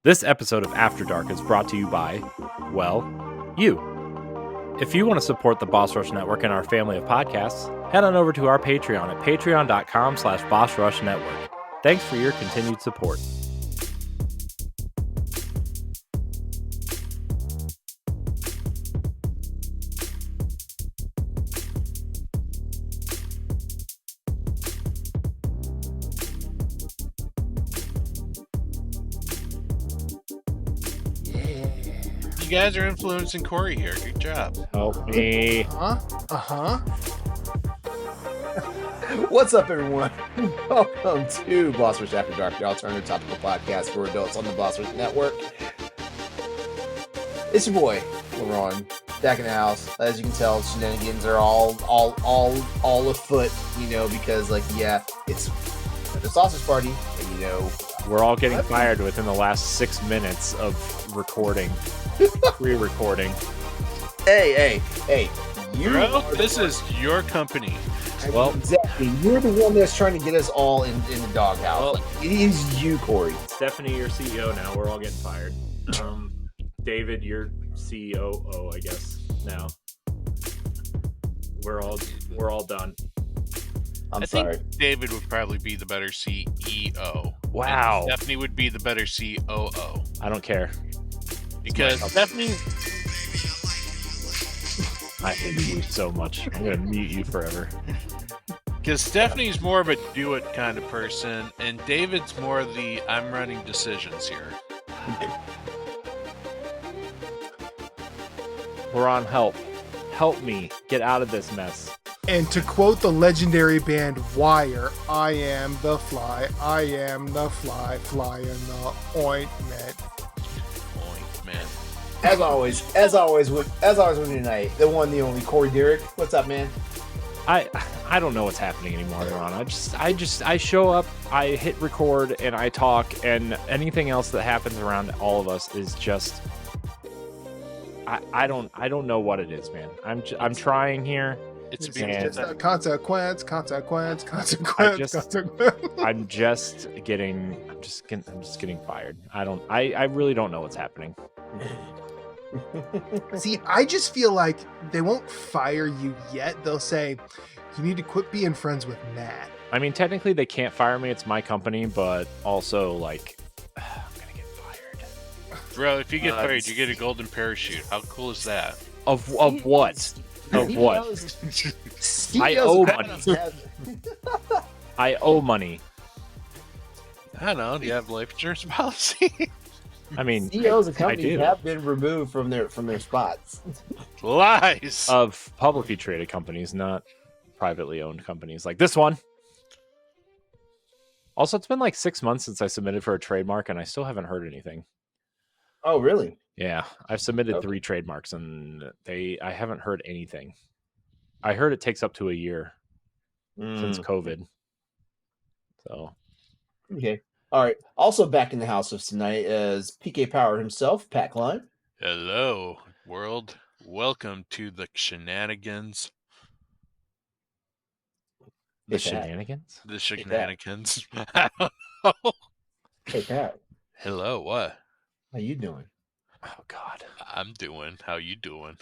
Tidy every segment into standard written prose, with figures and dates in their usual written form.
This episode of After Dark is brought to you by, well, you. If you want to support the Boss Rush Network and our family of podcasts, head on over to our Patreon at patreon.com/BossRushNetwork. Thanks for your continued support. You guys are influencing Corey here. Good job. Help me. What's up, everyone? Welcome to Boss Rush After Dark, the alternative topical podcast for adults on the Boss Rush Network. It's your boy, LeRon, back in the house. As you can tell, shenanigans are all afoot, because, it's the sausage party, and, We're all getting fired within the last 6 minutes of recording. Re-recording. Hey, Bro, this is your company. Well, exactly. You're the one that's trying to get us all in the doghouse. Well, it is you, Corey. Stephanie, you're CEO now. We're all getting fired. David, you're CEO, I guess, now. We're all done. I think David would probably be the better CEO. Wow. And Stephanie would be the better COO. I don't care. Because Stephanie... I hate you so much. I'm going to mute you forever. Because Stephanie's more of a do-it kind of person, and David's more of the I'm running decisions here. LeRon, help. Help me get out of this mess. And to quote the legendary band Wire, I am the fly, fly in the ointment. As always with tonight, the one, the only Corey Dirrig. What's up, man? I don't know what's happening anymore, Ron. I show up, I hit record, and I talk, and anything else that happens around all of us is just I don't know what it is, man. I'm trying here. It's a consequence. I'm just getting fired. I really don't know what's happening. See, I just feel like they won't fire you yet. They'll say, you need to quit being friends with Matt. I mean, technically they can't fire me. It's my company, but also, I'm gonna get fired. Bro, if you get fired, you get a golden parachute. How cool is that? Of what? Of what? I owe money. I owe money. I don't know. Do you have life insurance policy? I mean, CEOs of companies have been removed from their spots. Lies of publicly traded companies, not privately owned companies like this one. Also, it's been like 6 months since I submitted for a trademark, and I still haven't heard anything. Oh, really? Yeah, I've submitted 3 trademarks, and I haven't heard anything. I heard it takes up to a year since COVID. So, okay. All right. Also back in the house of tonight is PK Power himself, Pat Klein. Hello, world. Welcome to the shenanigans. The shenanigans? The shenanigans. Hey, Pat. Hello, what? How you doing? Oh, God. I'm doing. How you doing?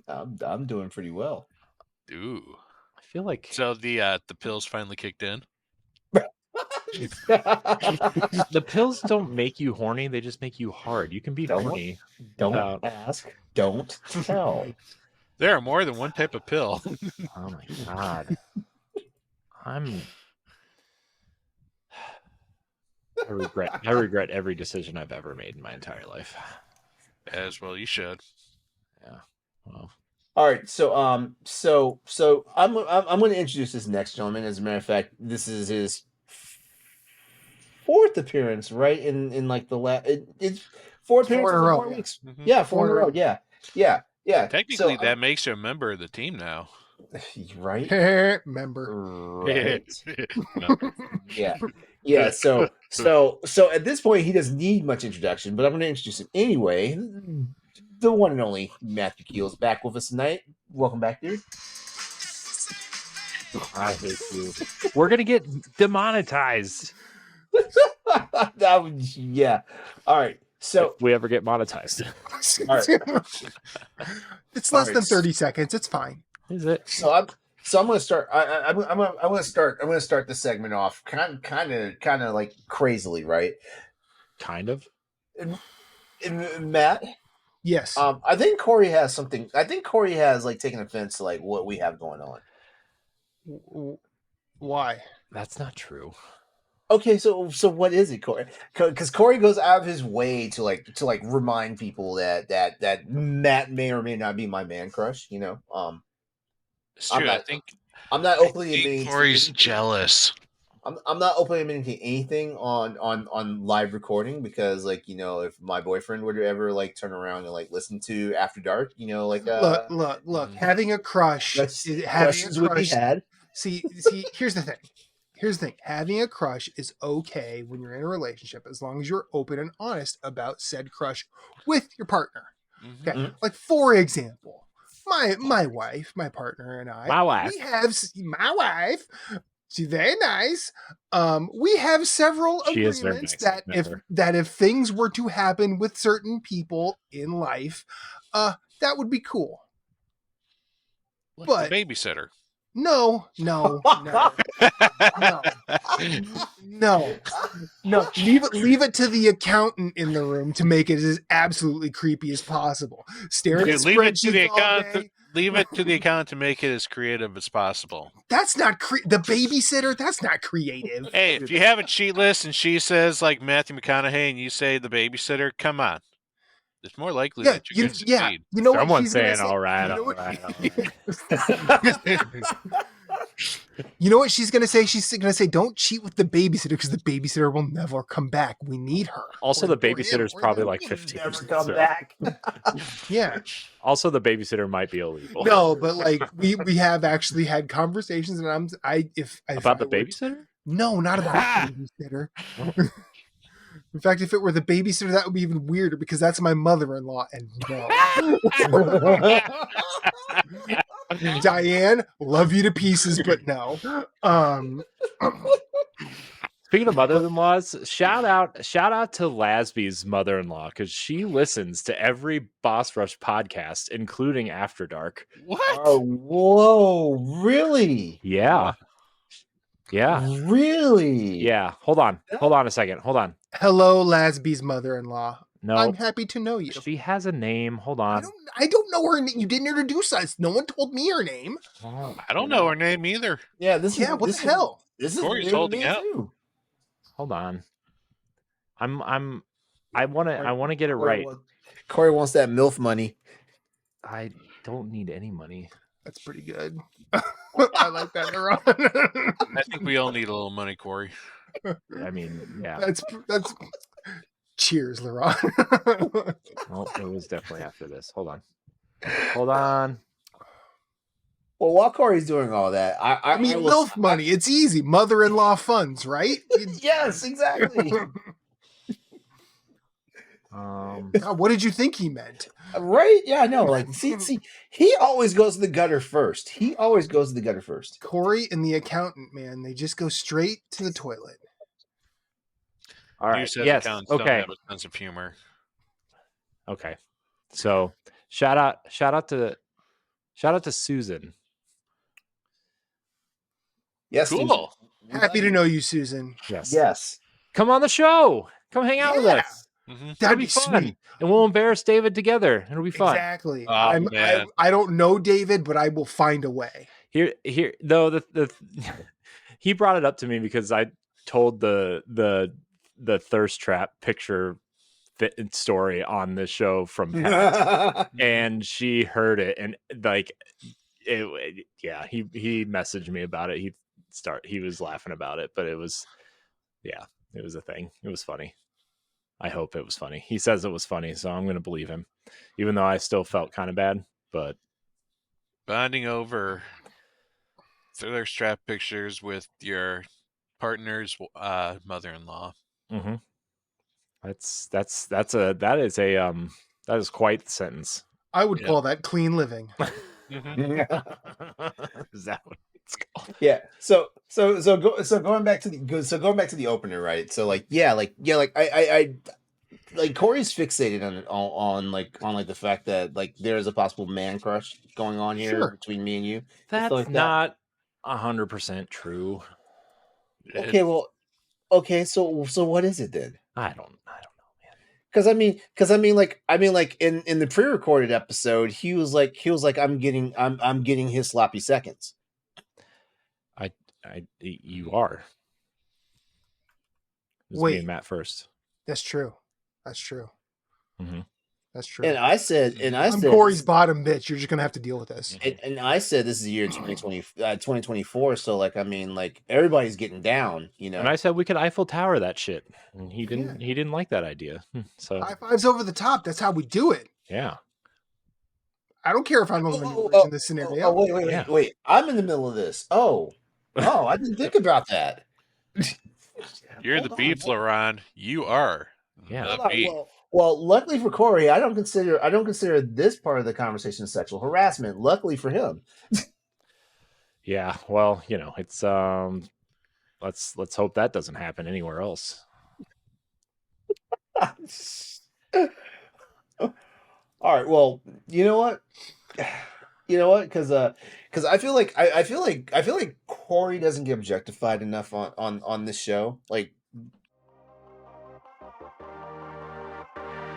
I'm doing pretty well. Ooh. I feel like... So the pills finally kicked in? The pills don't make you horny, they just make you hard. You can be horny. Don't ask, don't tell. There are more than one type of pill. Oh my God. I regret every decision I've ever made in my entire life. As well you should. Yeah. Well. All right, so I'm going to introduce this next gentleman. As a matter of fact, this is his 4th appearance, right? In like the last, it's 4 appearances in 4 weeks. Mm-hmm. Yeah, 4 in a row. Yeah. Technically, that makes you a member of the team now, right? Member, right? Yeah. So at this point, he doesn't need much introduction, but I'm going to introduce him anyway. The one and only Matthew Kiel is back with us tonight. Welcome back, dude. I hate you. We're gonna get demonetized. Yeah. All right. So if we ever get monetized. All right. It's less All than right. 30 seconds. It's fine. Is it? So I'm going to start. I'm going to start this segment off kind of like crazily, right? Kind of. And Matt, Yes. I think Corey has something. I think Corey has like taken offense to like what we have going on. Why? That's not true. Okay, so what is it, Corey? Because Corey goes out of his way to remind people that Matt may or may not be my man crush. You know, It's true. I'm not openly admitting Corey's jealous. I'm not openly admitting to anything on live recording because, like, you know, if my boyfriend were to ever like turn around and like listen to After Dark, you know, like look. Having a crush, questions would be had. See. Here's the thing. Having a crush is okay when you're in a relationship as long as you're open and honest about said crush with your partner. Okay, Mhm. like for example, my wife, my partner, and I. My wife. We have my wife. She's very nice. We have several She is very agreements nice. that if things were to happen with certain people in life, that would be cool. Like But the babysitter. no. Leave it to the accountant in the room to make it as absolutely creepy as possible. Staring at Leave it to the spreadsheets all accountant. day. Leave it to the accountant to make it as creative as possible. That's not the babysitter. That's not creative. Hey, if you have a cheat list and she says like Matthew McConaughey and you say the babysitter, come on. It's more likely that you're going to succeed. You know what Someone's she's gonna saying, say? all right, You know all what- right. You know what she's gonna say? She's gonna say, "Don't cheat with the babysitter because the babysitter will never come back. We need her." Also, Or- the or him, babysitter's or probably them. like 15. Never come so- back. Yeah. Also, the babysitter might be illegal. No, but like we have actually had conversations, and if About the I were to- babysitter? No, not about the babysitter. In fact, if it were the babysitter, that would be even weirder because that's my mother-in-law, and no. Diane, love you to pieces, but no. Speaking of mother-in-laws, shout out to Lasby's mother-in-law because she listens to every Boss Rush podcast, including After Dark. What? Oh, whoa! Really? Yeah. Yeah. Really? Yeah. Hold on a second. Hold on. Hello, Lasby's mother-in-law. No, I'm happy to know you. she has a name. Hold I on. don't know her name. You didn't introduce us. No one told me her name. I don't know her name either. Yeah. This is Yeah, what this the is- hell? This is Corey's new to holding me, out. too. Hold on. I want to get it right. Corey wants that MILF money. I don't need any money. That's pretty good. I like that, LeRon. I think we all need a little money, Corey. I mean, yeah. That's. Cheers, LeRon. Well, it was definitely after this. Hold on. Well, while Corey's doing all that, I mean, will- MILF money. It's easy. Mother-in-law funds, right? Yes, exactly. God, what did you think he meant? Right? Yeah, no. Like, see, he always goes to the gutter first. Corey and the accountant, man, they just go straight to the toilet. All You right. said Yes. accountants don't Okay. have a sense of humor. Okay. So shout out to Susan. Yes. Cool. Happy to know you, Susan. Yes. Yes. Come on the show. Come hang out with Yeah. us. Mhm. That'll be fun. sweet. And we'll embarrass David together. It'll be fun. Exactly. Oh, man. I don't know David, but I will find a way. Here though the he brought it up to me because I told the thirst trap picture fit story on the show from Pat. And she heard it and like yeah, he messaged me about it. He was laughing about it, but it was a thing. It was funny. I hope it was funny. He says it was funny, so I'm going to believe him, even though I still felt kind of bad. But Bonding over thriller strap pictures with your partner's mother-in-law. mm-hmm. that is quite the sentence. I would Yeah. call that clean living. Is that what it's called? Yeah. So going back to the opener, right? So like I like Corey's fixated on the fact that like there's a possible man crush going on here Sure. between me and you. That's like that. not 100% true. Okay, well, okay, so what is it then? I don't know, man. Because I mean, like in the pre-recorded episode, he was like, I'm getting his sloppy seconds. You are. It was me Wait. and Matt first. That's true. That's true. Mm-hmm. That's true. And I said, I'm Corey's bottom bitch. You're just gonna have to deal with this. And I said this is the year 2024. So like, I mean, like everybody's getting down, you know. And I said we could Eiffel Tower that shit, and he didn't. He didn't like that idea. So High fives over the top. That's how we do it. yeah. I don't care if I'm the in this scenario. Wait. I'm in the middle of this. Oh, I didn't think about that. You're the beef, LeRon. You are. Yeah. The beef. Well, luckily for Corey, I don't consider this part of the conversation sexual harassment. Luckily for him. Yeah. Well, you know, it's let's hope that doesn't happen anywhere else. All right. Well, you know what? Because I feel like Corey doesn't get objectified enough on this show. Like,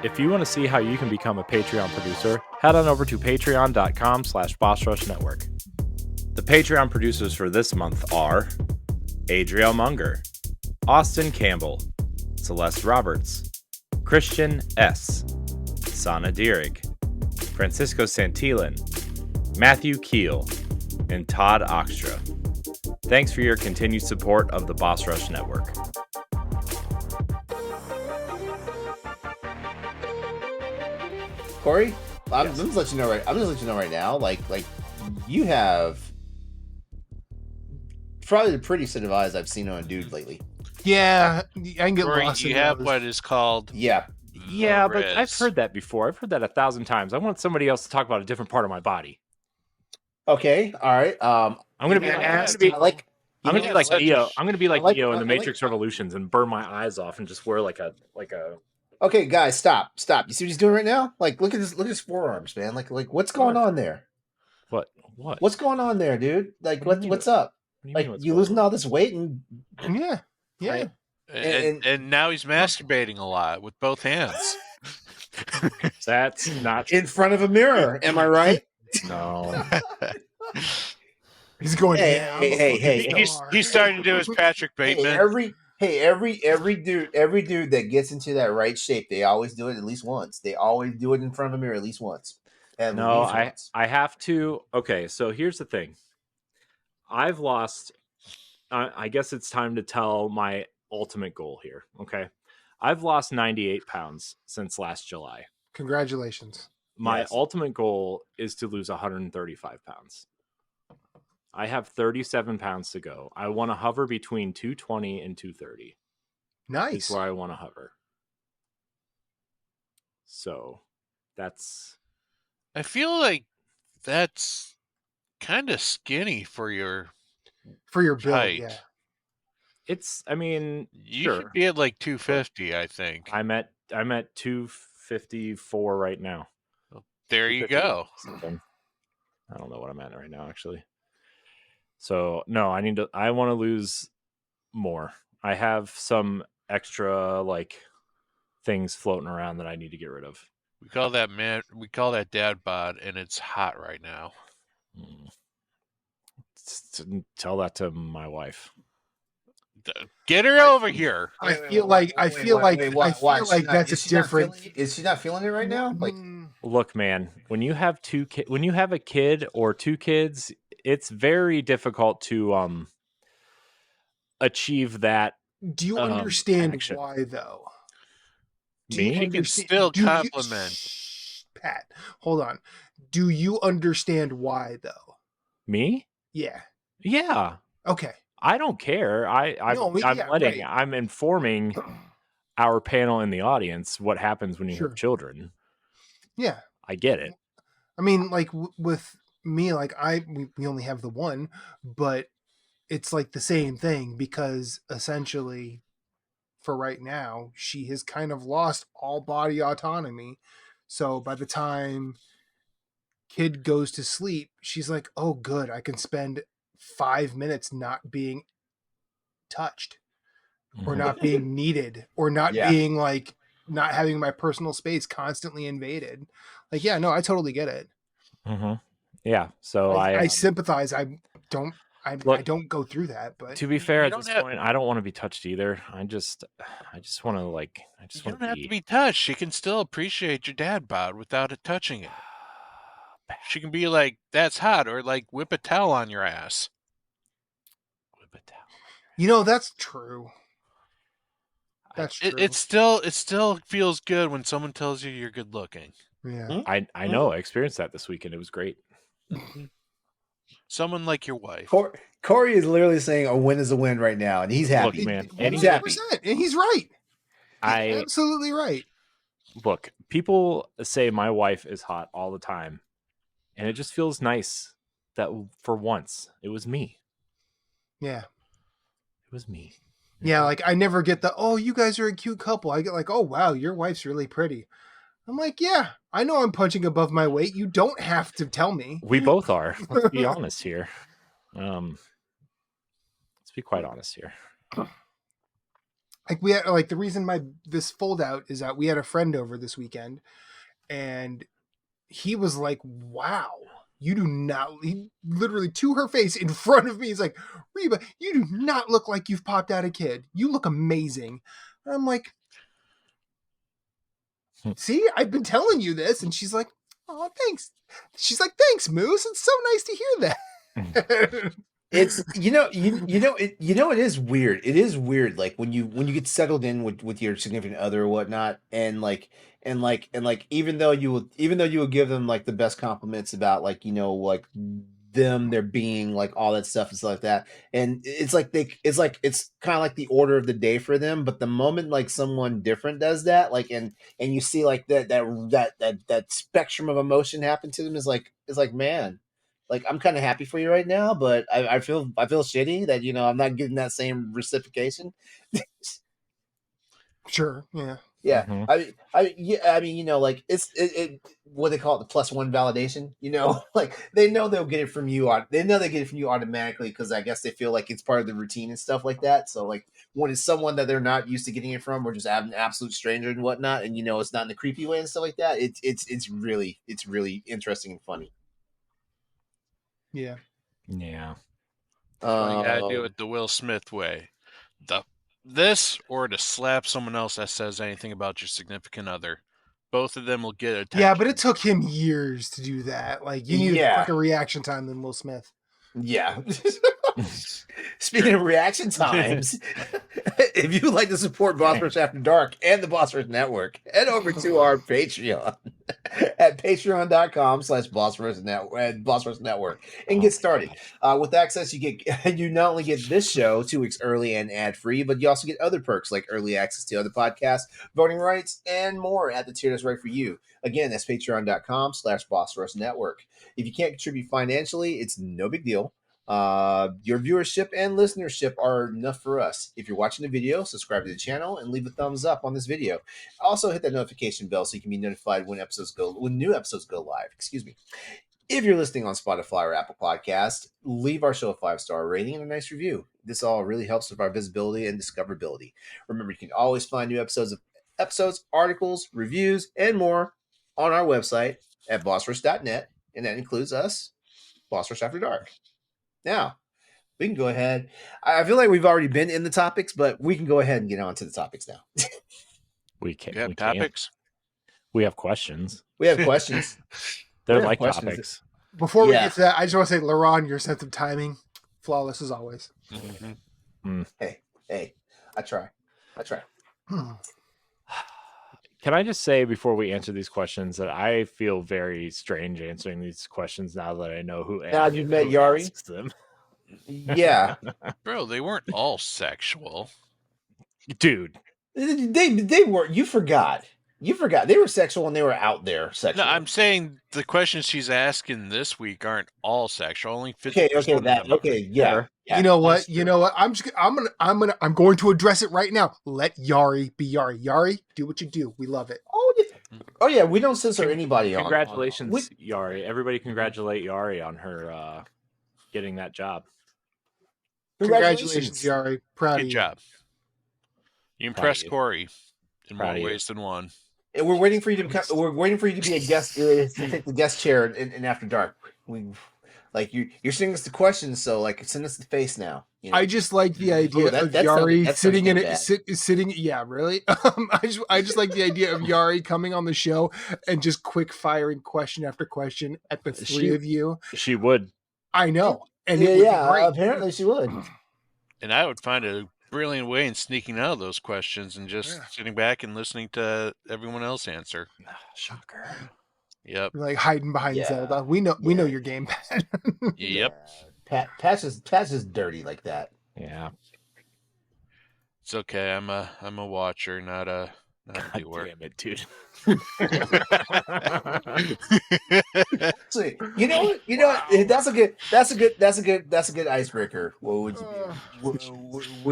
if you want to see how you can become a Patreon producer, head on over to patreon.com/BossRushNetwork. The Patreon producers for this month are Adriel Munger, Austin Campbell, Celeste Roberts, Christian S., Sana Dirrig, Francisco Santillan, Matthew Kiel, and Todd Oxtra. Thanks for your continued support of the Boss Rush Network. Corey, I'm just letting you know right now. Like you have probably the prettiest set of eyes I've seen on a dude lately. Yeah, I can get Corey, lost. you have what is called Yeah, but I've heard that before. I've heard that 1,000 times. I want somebody else to talk about a different part of my body. Okay, all right. I'm gonna be like Neo. I'm gonna be like Neo in the Matrix Revolutions and burn my eyes off and just wear like a. Okay, guys, stop. You see what he's doing right now? Like, look at his forearms, man. Like what's going on there? What? What's going on there, dude? Like, what's up? Like, you losing all this weight and yeah. And now he's masturbating a lot with both hands. That's not in front of a mirror. Am I right? No. He's going. Hey. He's starting to do his Patrick Bateman. Every dude that gets into that right shape, they always do it at least once. They always do it in front of a mirror at least once. I have to. Okay, so here's the thing. I've lost. I guess it's time to tell my ultimate goal here. Okay, I've lost 98 pounds since last July. Congratulations. My ultimate goal is to lose 135 pounds. I have 37 pounds to go. I want to hover between 220 and 230. Nice. That's where I want to hover. So that's. I feel like that's kind of skinny for your build. height. Yeah. It's. I mean, you sure. should be at like 250. I think I'm at 254 right now. There you go. Something. I don't know what I'm at right now, actually. So no, I want to lose more. I have some extra like things floating around that I need to get rid of. We call that dad bod, and it's hot right now. Tell that to my wife. Get her over here. I feel like that's a different. Is she not feeling it right now? Like, look, man, when you have a kid or two kids, it's very difficult to achieve that. Do you understand action. why though? Me? She can still compliment. Pat, hold on. Do you understand why though? Me? Yeah. Yeah. Okay. I don't care. I'm informing our panel and the audience what happens when you have children. Yeah. I get it. I mean, like with me, like we only have the one, but it's like the same thing because essentially for right now, she has kind of lost all body autonomy. So by the time kid goes to sleep, she's like, oh, good, I can spend 5 minutes not being touched or not being needed or not being like, not having my personal space constantly invaded. Like, yeah, no, I totally get it. Yeah. So I sympathize. I don't go through that, but to be fair, at this point, I don't want to be touched either. I just want to like, you don't have to be touched. She can still appreciate your dad bod without it touching it. She can be like, that's hot, or like whip a towel on your ass. Whip a towel. You know, that's true. That's true. It still feels good when someone tells you you're good looking. Yeah. I know. I experienced that this weekend. It was great. Someone like your wife. Corey is literally saying a win is a win right now, and he's happy. Look, man, and he's happy. And he's right. He's absolutely right. Look, people say my wife is hot all the time, and it just feels nice that for once it was me. Yeah. It was me. Yeah, like I never get the, oh, you guys are a cute couple. I get like, oh, wow, your wife's really pretty. I'm like, yeah, I know I'm punching above my weight. You don't have to tell me. We both are. Let's be honest here. Let's be quite honest here. Like we had, like the reason this fold out is that we had a friend over this weekend, and he was like, wow, you do not, he literally to her face in front of me. He's like, Reba, you do not look like you've popped out a kid. You look amazing. And I'm like, see, I've been telling you this. And she's like, oh, thanks. She's like, thanks, Moose. It's so nice to hear that. It's it is weird. It is weird, like when you get settled in with your significant other or whatnot, and even though you would give them like the best compliments about like like they're being like all that stuff and stuff like that, and it's kind of like the order of the day for them. But the moment like someone different does that, like and you see like that spectrum of emotion happen to them is like man. Like I'm kind of happy for you right now, but I feel shitty that I'm not getting that same reciprocation. Sure, yeah, yeah. I mean, like it's what they call it, the +1 validation. Like they know they'll get it from you. They know they get it from you automatically because I guess they feel like it's part of the routine and stuff like that. So like when it's someone that they're not used to getting it from, or just an absolute stranger and whatnot, and it's not in the creepy way and stuff like that. It's really interesting and funny. Yeah. You gotta do it the Will Smith way. This or to slap someone else that says anything about your significant other. Both of them will get attention. Yeah, but it took him years to do that. Like you need a quicker reaction time than Will Smith. Yeah. Speaking of reaction times, if you would like to support Boss Rush After Dark and the Boss Rush Network, head over to our Patreon at patreon.com/Boss Rush Network and get started. With access, you not only get this show 2 weeks early and ad-free, but you also get other perks like early access to other podcasts, voting rights, and more at the tier that's right for you. Again, that's patreon.com/Boss Rush Network. If you can't contribute financially, it's no big deal. Your viewership and listenership are enough for us. If you're watching the video, subscribe to the channel and leave a thumbs up on this video. Also, hit that notification bell so you can be notified when new episodes go live. Excuse me. If you're listening on Spotify or Apple Podcasts, leave our show a 5-star rating and a nice review. This all really helps with our visibility and discoverability. Remember, you can always find new episodes, articles, reviews, and more on our website at bossrush.net, and that includes us, Boss Rush After Dark. Now, we can go ahead. I feel like we've already been in the topics, but we can go ahead and get on to the topics now. We can. You have topics? We have questions. We have questions. They're like topics. Before we get to that, I just want to say, LeRon, your sense of timing, flawless as always. Mm-hmm. Hey, I try. Can I just say before we answer these questions that I feel very strange answering these questions now that I know who. Now you've met Yari. Them. Yeah, bro, they weren't all sexual, dude. They were. You forgot. You forgot they were sexual when they were out there sexual. No, I'm saying the questions she's asking this week aren't all sexual. Only 50% okay, of them are. yeah. You know what? I'm going to address it right now. Let Yari be Yari. Yari, do what you do. We love it. Oh yeah, we don't censor anybody. Congratulations, Yari! Everybody, congratulate Yari on her getting that job. Congratulations, Yari. Proud of Good you. job. You impressed Corey in more ways than one. And we're waiting for you to become. We're waiting for you to be a guest to take the guest chair in After Dark. You're sending us the questions, so send us the face now. You know? I just like the idea of Yari sitting in it, sitting. Yeah, really. I just like the idea of Yari coming on the show and just quick firing question after question at the three of you. She would. I know, and apparently she would. And I would find a brilliant way in sneaking out of those questions and just sitting back and listening to everyone else answer. Shocker. Yep. Like hiding behind Zelda. We know your game, Pat. Yep. Pat's just dirty like that. Yeah. It's okay. I'm a watcher, not a viewer. Damn it, dude. So, you know what? That's a good icebreaker. What would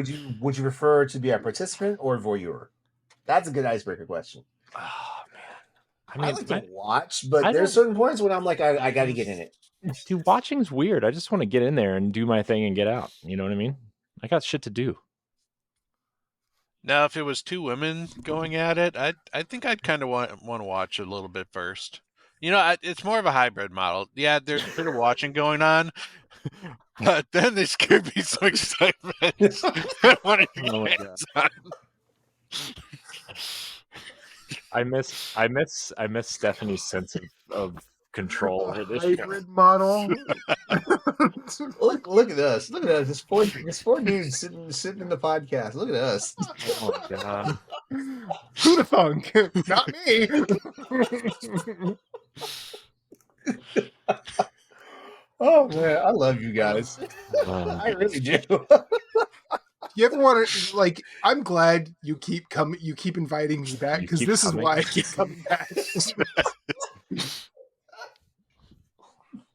you would you prefer to be a participant or a voyeur? That's a good icebreaker question. Oh man. I like to watch, but there's certain points when I'm like, I got to get in it. Dude, watching's weird. I just want to get in there and do my thing and get out. You know what I mean? I got shit to do. Now, if it was two women going at it, I think I'd kind of want to watch a little bit first. You know, it's more of a hybrid model. Yeah, there's a bit of watching going on, but then they scared me so excitement. I wanted to get hands on. I miss Stephanie's sense of control over this hybrid model. Look at us. Look at us. This poor dude sitting in the podcast. Look at us. Oh my god. Who the thunk? Not me. Oh man, I love you guys. I really do. You ever want to I'm glad you keep inviting me back because this is why I keep coming back.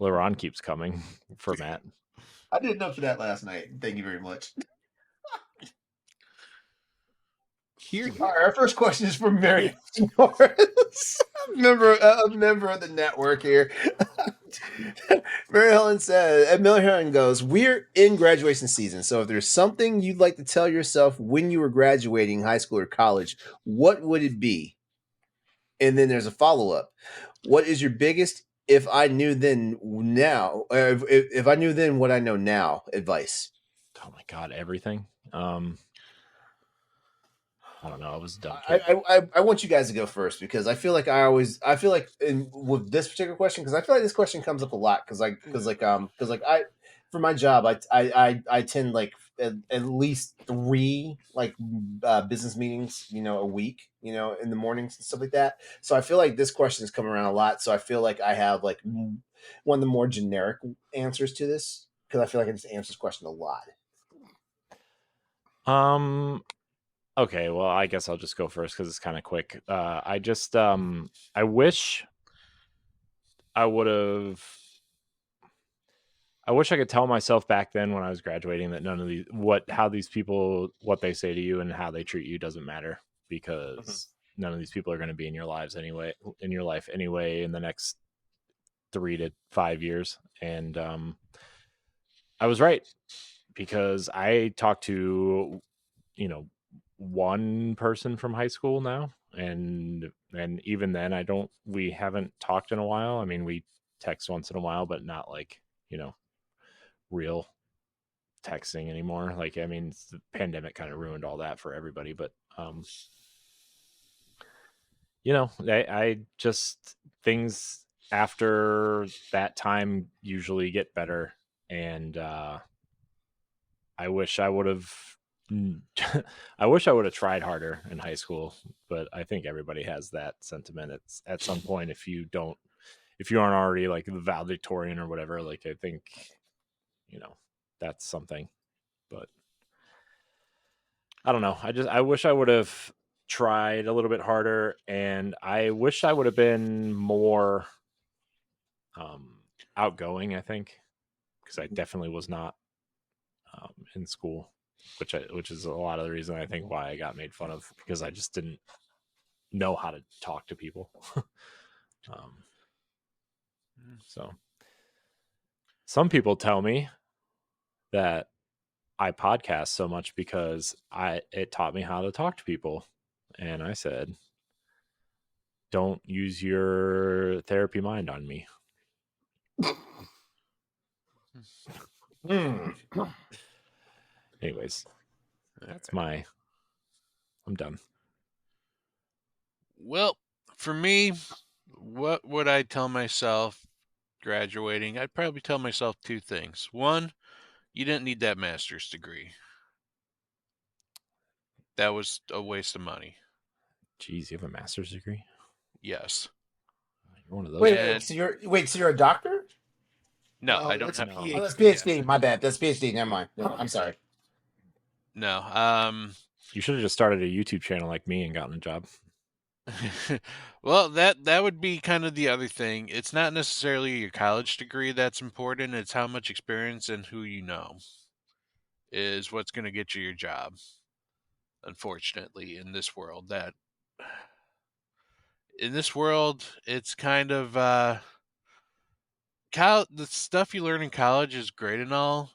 LeRon keeps coming for Matt. I didn't know for that last night. Thank you very much. Here, all right, our first question is from Mary Norris, a member of the network here. Mary Helen goes, "We're in graduation season, so if there's something you'd like to tell yourself when you were graduating high school or college, what would it be?" And then there's a follow-up. What is your biggest if I knew then if I knew then what I know now advice? Oh my god, everything. I don't know. I was done. I want you guys to go first because I feel like with this particular question, because I feel like this question comes up a lot because for my job I attend at least 3 business meetings a week in the mornings and stuff like that. So I feel like this question has come around a lot. So I feel like I have one of the more generic answers to this because I feel like I just answer this question a lot. Okay, well, I guess I'll just go first because it's kind of quick. I wish I could tell myself back then when I was graduating that none of these, how these people, what they say to you and how they treat you doesn't matter because none of these people are going to be in your life anyway, in the next 3 to 5 years. And I was right because I talked to, one person from high school now. And even then we haven't talked in a while. I mean, we text once in a while, but not real texting anymore. The pandemic kind of ruined all that for everybody, but I just, things after that time usually get better. And I wish I would have tried harder in high school, but I think everybody has that sentiment. It's at some point, if you aren't already the valedictorian or whatever, I think, that's something, but I don't know. I wish I would have tried a little bit harder, and I wish I would have been more outgoing, I think, because I definitely was not in school, which is a lot of the reason I think why I got made fun of, because I just didn't know how to talk to people. So some people tell me that I podcast so much because it taught me how to talk to people. And I said, don't use your therapy mind on me. Anyways, I'm done. Well, for me, what would I tell myself graduating? I'd probably tell myself two things. One, you didn't need that master's degree. That was a waste of money. Jeez, you have a master's degree? Yes. You're one of those. So you're a doctor? No, No, I don't that's a have. PhD. Oh, that's PhD. My bad. That's PhD. Never mind. No, I'm sorry. No. You should have just started a YouTube channel like me and gotten a job. Well, that would be kind of the other thing. It's not necessarily your college degree that's important. It's how much experience and who you know is what's going to get you your job. Unfortunately, in this world, it's kind of the stuff you learn in college is great and all,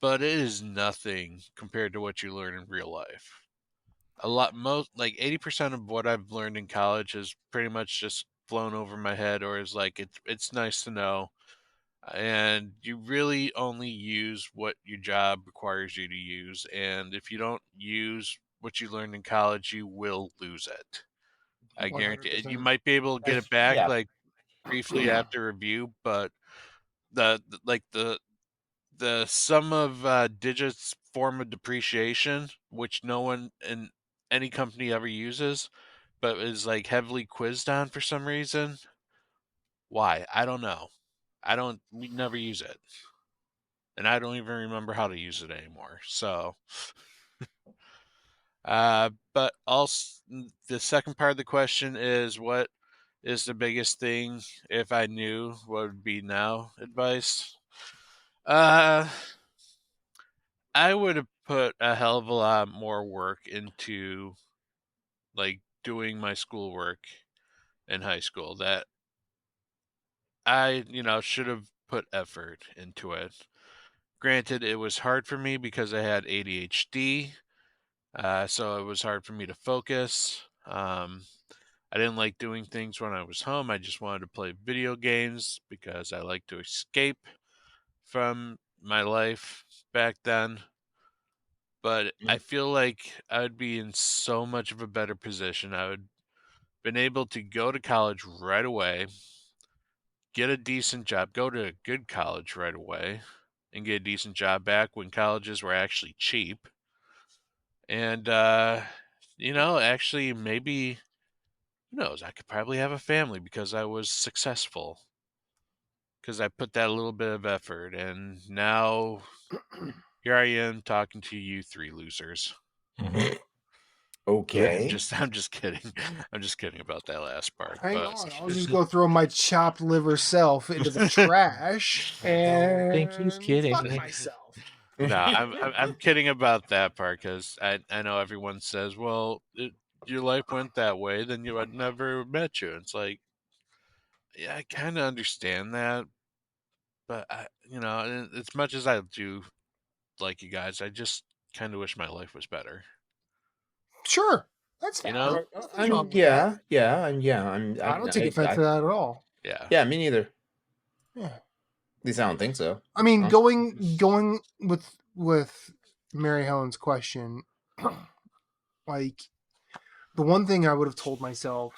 but it is nothing compared to what you learn in real life. Like 80% of what I've learned in college has pretty much just flown over my head, or is like it's nice to know, and you really only use what your job requires you to use, and if you don't use what you learned in college, you will lose it. I guarantee it. You 100%. might be able to get it back Yeah. like briefly after review, but the sum of digits form of depreciation, which no one in any company ever uses, but is like heavily quizzed on for some reason. Why? I don't know. We never use it. And I don't even remember how to use it anymore. So, but also the second part of the question is, what is the biggest thing if I knew what would be now advice? I would have put a hell of a lot more work into like doing my schoolwork in high school. That I, should have put effort into it. Granted, it was hard for me because I had ADHD, so it was hard for me to focus. I didn't like doing things when I was home. I just wanted to play video games because I like to escape from my life back then. But I feel like I would be in so much of a better position. I would been able to go to college right away, get a decent job, go to a good college right away, and get a decent job back when colleges were actually cheap. And actually maybe, who knows, I could probably have a family because I was successful. Because I put that little bit of effort, and now here I am talking to you three losers. Okay. I'm just kidding. I'm just kidding about that last part. Hang but on, I'll just go throw my chopped liver self into the trash and think he's kidding. fuck myself. No, I'm kidding about that part because I know everyone says, well, your life went that way, then you would never met you. It's like, yeah, I kind of understand that, but as much as I do like you guys, I just kind of wish my life was better. Sure, that's You fine. know? I don't take offense to that at all. Yeah. Yeah, me neither. Yeah. At least I don't think so. I mean, Huh? going with Mary Helen's question, like the one thing I would have told myself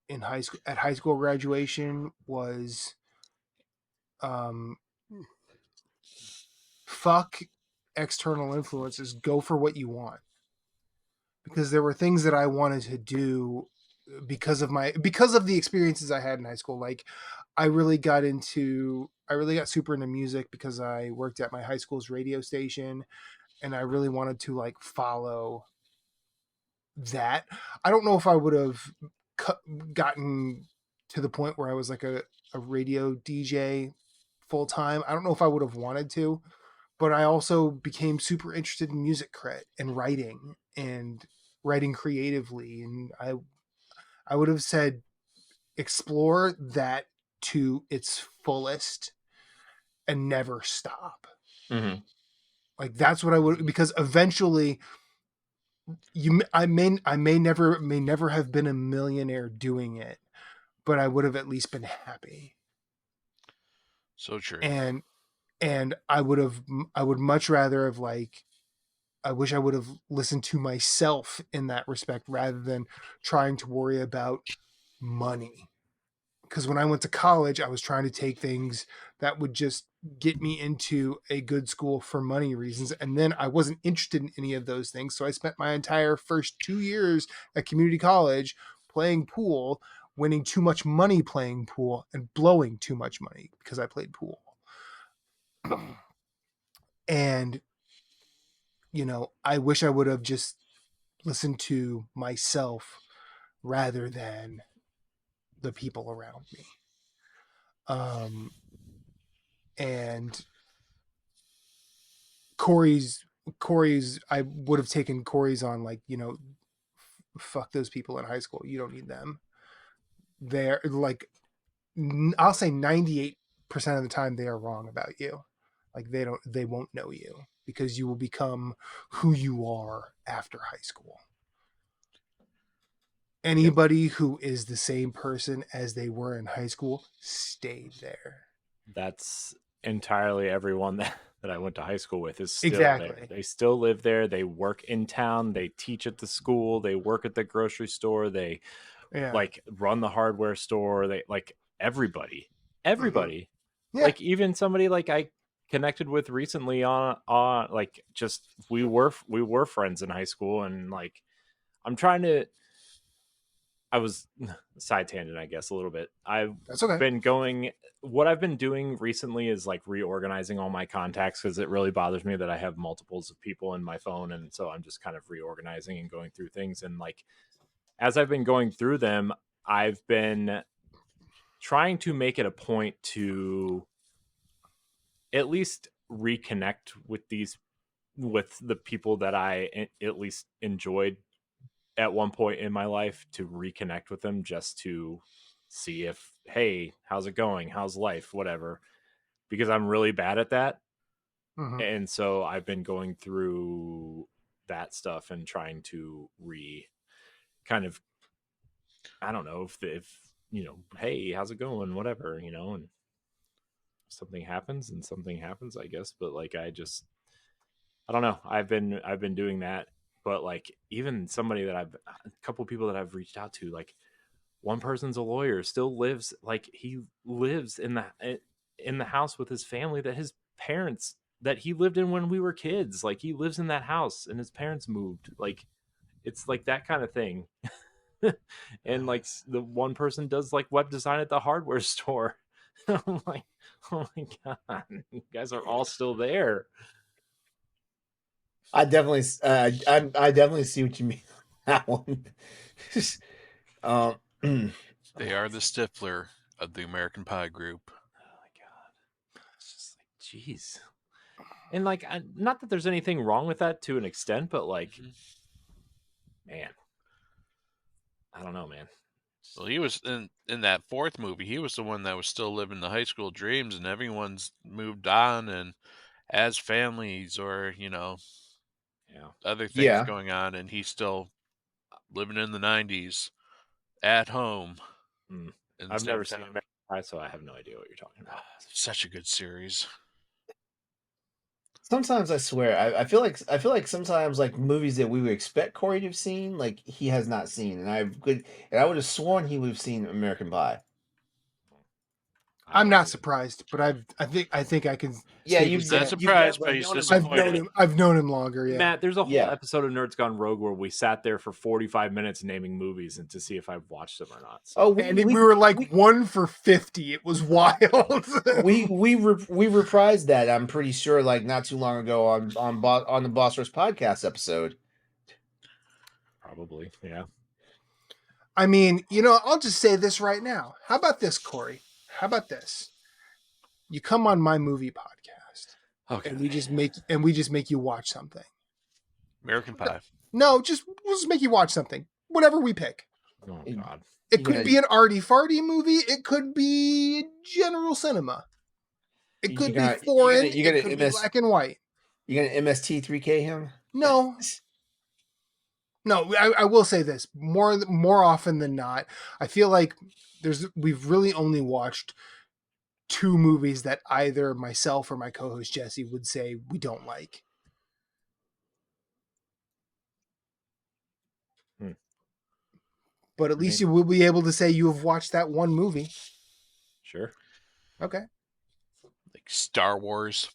in high school at high school graduation was, fuck external influences. Go for what you want, because there were things that I wanted to do because of the experiences I had in high school. Like I really got super into music because I worked at my high school's radio station, and I really wanted to like follow that. I don't know if I would have gotten to the point where I was like a radio DJ full time. I don't know if I would have wanted to, but I also became super interested in music cred and writing creatively. And I would have said, explore that to its fullest and never stop. Mm-hmm. Like that's what I would, because eventually I may never have been a millionaire doing it, but I would have at least been happy. So true. And I would much rather have I wish I would have listened to myself in that respect rather than trying to worry about money. Because when I went to college, I was trying to take things that would just get me into a good school for money reasons. And then I wasn't interested in any of those things. So I spent my entire first 2 years at community college playing pool, winning too much money playing pool, and blowing too much money because I played pool. And, I wish I would have just listened to myself rather than the people around me. And Corey's, I would have taken Corey's on fuck those people in high school. You don't need them. They're I'll say 98% of the time they are wrong about you. They won't know you because you will become who you are after high school. Anybody who is the same person as they were in high school stayed there. That's entirely everyone that I went to high school with is still Exactly. there. They still live there. They work in town. They teach at the school. They work at the grocery store. They run the hardware store. They everybody. Yeah. Like even somebody I connected with recently on just we were friends in high school, and I'm trying to. I was side tangent, I guess, a little bit. That's okay. What I've been doing recently is reorganizing all my contacts because it really bothers me that I have multiples of people in my phone. And so I'm just kind of reorganizing and going through things. And as I've been going through them, I've been trying to make it a point to at least reconnect with the people that I at least enjoyed at one point in my life, to reconnect with them just to see if, hey, how's it going? How's life? Whatever. Because I'm really bad at that. Mm-hmm. And so I've been going through that stuff and trying to kind of, I don't know if hey, how's it going? Whatever, and something happens, I guess. But I don't know. I've been doing that. But even somebody a couple people that I've reached out to, one person's a lawyer, still lives, he lives in the house with his family that his parents, that he lived in when we were kids. He lives in that house and his parents moved. It's that kind of thing. And the one person does web design at the hardware store. I'm like, oh my God, you guys are all still there. I definitely see what you mean. That one. They are the Stifler of the American Pie group. Oh my God, it's just jeez. And not that there's anything wrong with that to an extent, but man, I don't know, man. Well, he was in that fourth movie. He was the one that was still living the high school dreams, and everyone's moved on and has families or other things going on, and he's still living in the 90s at home. I've never seen American Pie, so I have no idea what you're talking about. Such a good series. Sometimes I swear, I feel like sometimes movies that we would expect Corey to have seen, he has not seen, and I would have sworn he would have seen American Pie. I'm not surprised, but I think I can. Yeah, you've not surprised, but he's disappointed. I've known him longer. Yeah, Matt, there's a whole episode of Nerds Gone Rogue where we sat there for 45 minutes naming movies and to see if I've watched them or not. So. We were 1 for 50. It was wild. we reprised that. I'm pretty sure, not too long ago on the Boss Rush podcast episode. Probably, yeah. I mean, I'll just say this right now. How about this, Corey? How about this? You come on my movie podcast, Okay. and we just make you watch something. American Pie. No, we'll just make you watch something. Whatever we pick. Oh God. It could be an arty farty movie. It could be general cinema. It could be foreign. It could be black and white. You gonna MST3K him? No. No, I will say this. More often than not, I feel like we've really only watched 2 movies that either myself or my co-host Jesse would say we don't like. But at least you will be able to say you have watched that one movie. Sure. Okay. Like Star Wars.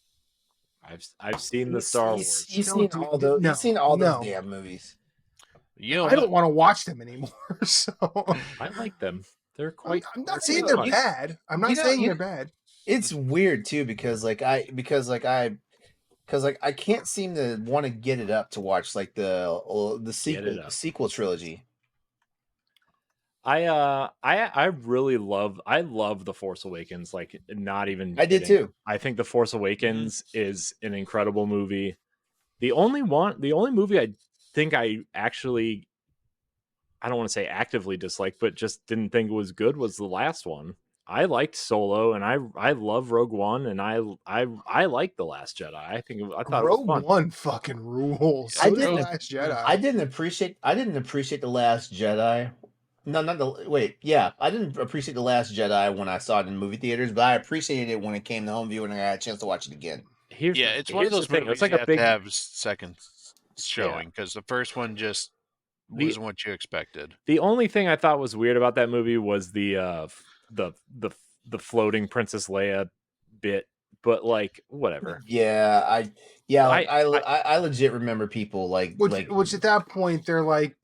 I've seen the Star Wars. You've seen all those. You've seen all those damn movies. You I don't want to watch them anymore. So I like them. They're quite. I'm not saying they're bad. I'm not saying they're bad. It's weird too because I can't seem to want to get it up to watch like the sequel trilogy. I really love The Force Awakens. Like, not even I did too. I think The Force Awakens is an incredible movie. The only movie I think I actually, I don't want to say actively disliked, but just didn't think was good was the last one. I liked Solo, and I love Rogue One, and I like The Last Jedi. I thought Rogue it was fun. One fucking rules. I So didn't- did Last Jedi. I didn't appreciate The Last Jedi. No, not the wait. Yeah, I didn't appreciate The Last Jedi when I saw it in movie theaters, but I appreciated it when it came to home view and I had a chance to watch it again. It's one of those movies It's like you a big. have to have second showing because the first one just wasn't what you expected. The only thing I thought was weird about that movie was the floating Princess Leia bit, but like whatever. Yeah, I legit remember people which at that point they're like,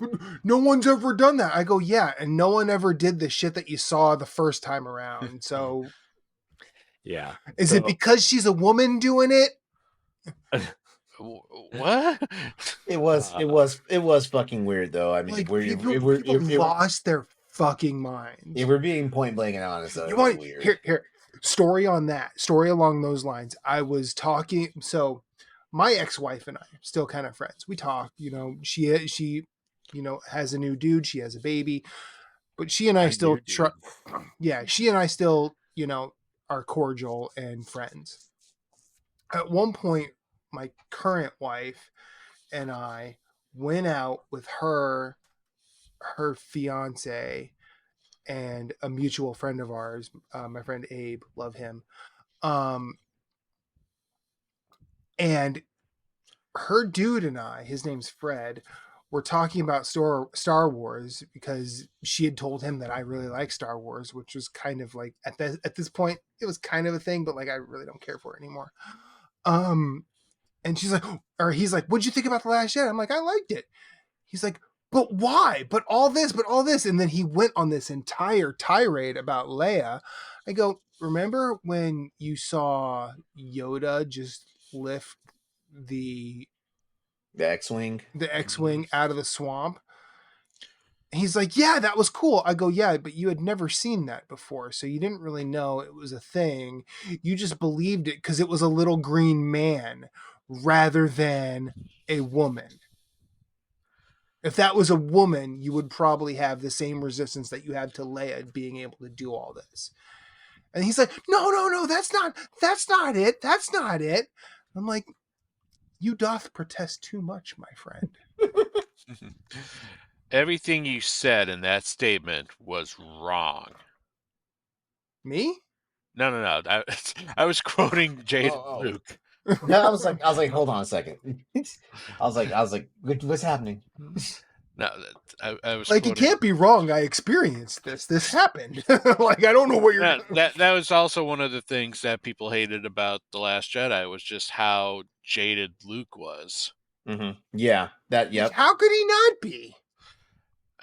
no one's ever done that. I go, yeah, and no one ever did the shit that you saw the first time around. So yeah, is it because she's a woman doing it? What? It was fucking weird though. I mean, Like, people lost their fucking minds. If we're being point blank and honest, though, You it was want weird. here story on that story along those lines. I was talking. So my ex-wife and I are still kind of friends. We talk. She has a new dude. She has a baby, but she and I still she and I still are cordial and friends. At one point, my current wife and I went out with her fiance and a mutual friend of ours, my friend Abe, love him. And her dude and I, his name's Fred, were talking about Star Wars because she had told him that I really like Star Wars, which was kind of like at this point it was kind of a thing, but like I really don't care for it anymore. And he's like, what'd you think about The Last Jedi? I'm like, I liked it. He's like, but why? But all this. And then he went on this entire tirade about Leia. I go, remember when you saw Yoda just lift the X-Wing out of the swamp? And he's like, yeah, that was cool. I go, yeah, but you had never seen that before, so you didn't really know it was a thing. You just believed it because it was a little green man rather than a woman. If that was a woman, you would probably have the same resistance that you had to Leia being able to do all this. And he's like, no, that's not it. That's not it. I'm like, you doth protest too much, my friend. Everything you said in that statement was wrong. Me? No. I was quoting Jade and Luke. No, I was like, hold on a second. I was like, what's happening? No, I was like, quoting... it can't be wrong. I experienced this. This happened. Like, I don't know what you're. That was also one of the things that people hated about The Last Jedi was just how jaded Luke was. Mm-hmm. Yeah, that. Yep. How could he not be?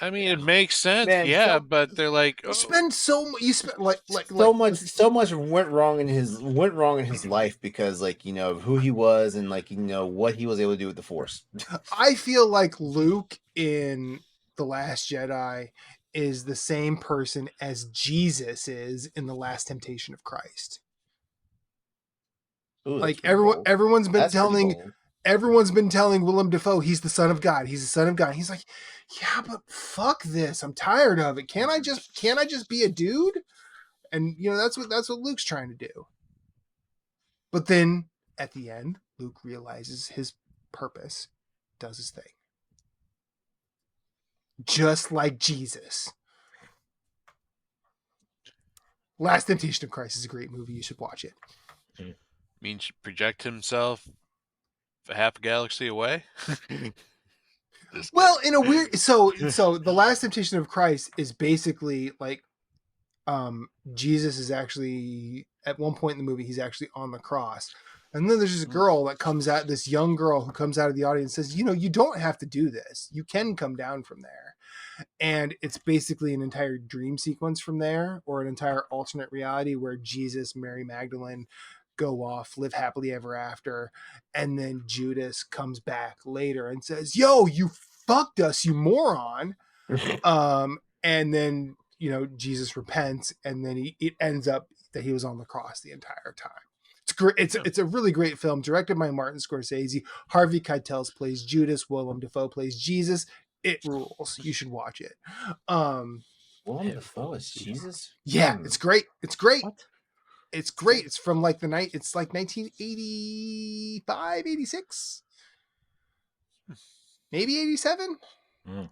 I mean, it makes sense, Man, yeah, so- but they're like, You oh, spend you spend like so much went wrong in his life because like of who he was and like what he was able to do with the Force. I feel like Luke in The Last Jedi is the same person as Jesus is in The Last Temptation of Christ. Ooh, Like that's pretty bold. everyone's been That's pretty telling bold. everyone's been telling Willem Dafoe he's the son of God. He's the son of God. He's like, yeah, but fuck this. I'm tired of it. Can't I just be a dude? And that's what Luke's trying to do. But then at the end, Luke realizes his purpose, does his thing. Just like Jesus. Last Temptation of Christ is a great movie. You should watch it. means project himself a half a galaxy away. Just Well, in a weird so The Last Temptation of Christ is basically like Jesus is actually at one point in the movie he's actually on the cross. And then there's this girl that comes out, this young girl who comes out of the audience and says, you don't have to do this. You can come down from there. And it's basically an entire dream sequence from there, or an entire alternate reality where Jesus, Mary Magdalene go off, live happily ever after. And then Judas comes back later and says, yo, you fucked us, you moron. And then, Jesus repents, and then it ends up that he was on the cross the entire time. It's great. It's a really great film, directed by Martin Scorsese. Harvey Keitel plays Judas. Willem Dafoe plays Jesus. It rules. You should watch it. Willem Dafoe is Jesus? Yeah, it's great. It's great. What? It's great. It's from like it's like 1985, 86, maybe 87. Mm.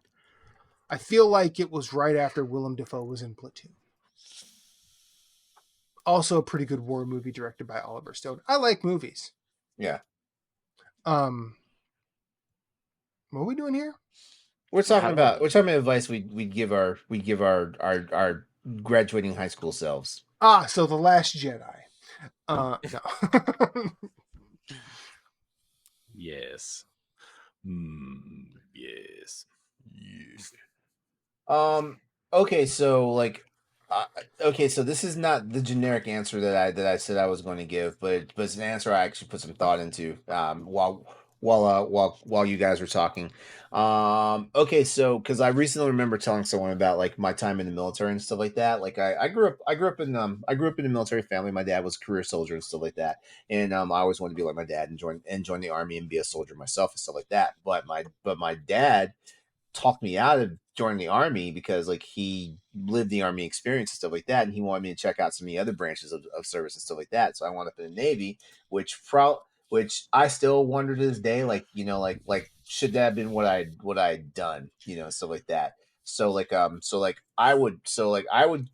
I feel like it was right after Willem Dafoe was in Platoon. Also a pretty good war movie directed by Oliver Stone. I like movies. Yeah. What are we doing here? We're talking about advice we'd give our graduating high school selves. So The Last Jedi. No. Yes. Yes. Okay, so so this is not the generic answer that I said I was going to give, but it's an answer I actually put some thought into while you guys were talking. Okay, so because I recently remember telling someone about like my time in the military and stuff like that. Like I grew up in a military family. My dad was a career soldier and stuff like that, and I always wanted to be like my dad and join the army and be a soldier myself and stuff like that. But my dad talked me out of joining the army because like he lived the army experience and stuff like that, and he wanted me to check out some of the other branches of service and stuff like that. So I wound up in the Navy, which I still wonder to this day, like should that have been what I'd done, stuff like that. So I would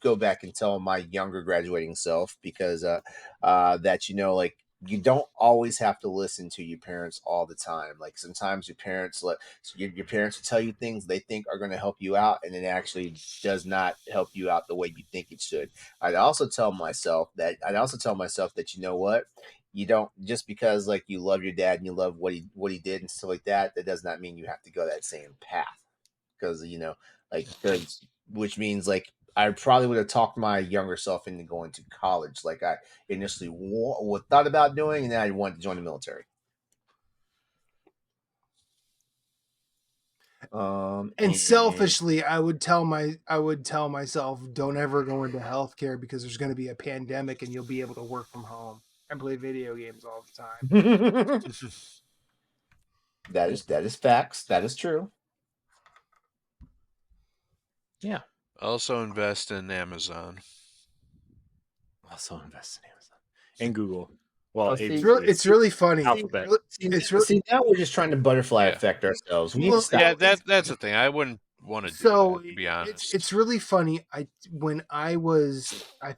go back and tell my younger graduating self because that you don't always have to listen to your parents all the time. Like sometimes your parents your parents will tell you things they think are going to help you out, and it actually does not help you out the way you think it should. I'd also tell myself that you know what, you don't, just because like you love your dad and you love what he did and stuff like that, that does not mean you have to go that same path. Because which means like I probably would have talked my younger self into going to college, like I initially thought about doing, and then I wanted to join the military. And selfishly, I would tell myself, don't ever go into healthcare because there's going to be a pandemic and you'll be able to work from home and play video games all the time. That is facts. That is true. Yeah. Also invest in Amazon. And Google. Well, It's really funny. Alphabet. See, now we're just trying to butterfly effect ourselves. We need to stop. Yeah, that's the thing. I wouldn't want to do that, to be honest. It's really funny. I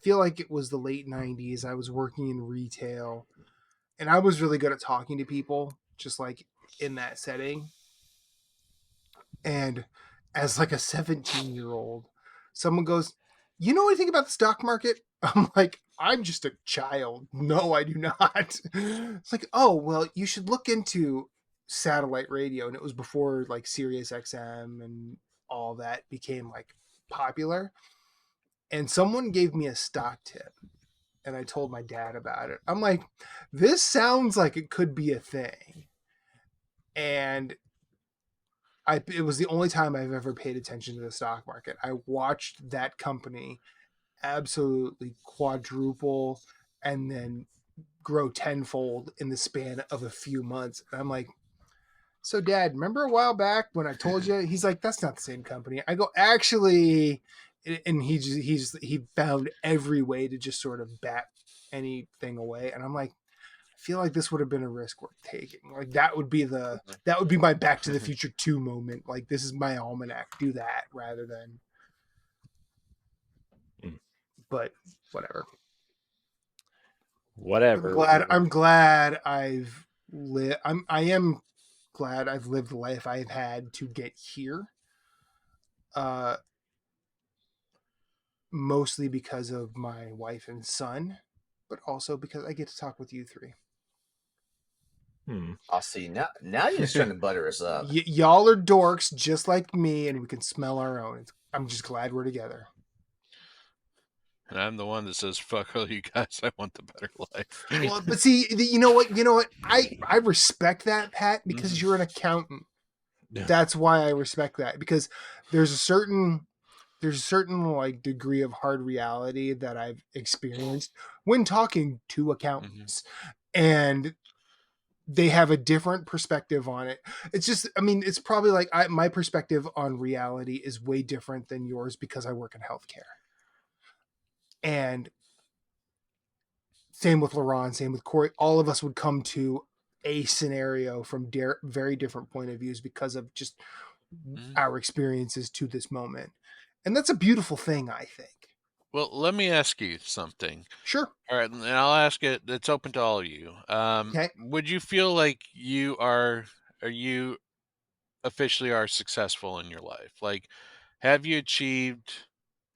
feel like it was the late 90s. I was working in retail, and I was really good at talking to people, just like in that setting. And as like a 17-year-old, someone goes, "You know anything about the stock market?" I'm like, "I'm just a child. No, I do not." It's like, "Oh, well, you should look into satellite radio." And it was before like Sirius XM and all that became like popular. And someone gave me a stock tip, and I told my dad about it. I'm like, this sounds like it could be a thing. And it was the only time I've ever paid attention to the stock market. I watched that company absolutely quadruple and then grow tenfold in the span of a few months. And I'm like, so Dad, remember a while back when I told you? He's like, that's not the same company. I go, actually, and he found every way to just sort of bat anything away. And I'm like, I feel like this would have been a risk worth taking. Like that would be my Back to the Future 2 moment. Like, this is my almanac. Do that rather than. But whatever. I'm glad I've lived. I am glad I've lived the life I've had to get here. Mostly because of my wife and son, but also because I get to talk with you three. I'll see. Now you're just trying to butter us up. Y'all are dorks just like me, and we can smell our own. I'm just glad we're together. And I'm the one that says, fuck all you guys, I want the better life. Well, but see, you know what? I respect that, Pat, because you're an accountant. Yeah. That's why I respect that, because there's a certain like degree of hard reality that I've experienced when talking to accountants, and they have a different perspective on it. It's just, I mean, it's probably like my perspective on reality is way different than yours because I work in healthcare. And same with LeRon, same with Corey. All of us would come to a scenario from very different point of views because of just our experiences to this moment. And that's a beautiful thing, I think. Well, let me ask you something. Sure. All right, and I'll ask it. It's open to all of you. Okay. Would you feel like you officially are successful in your life? Like, have you achieved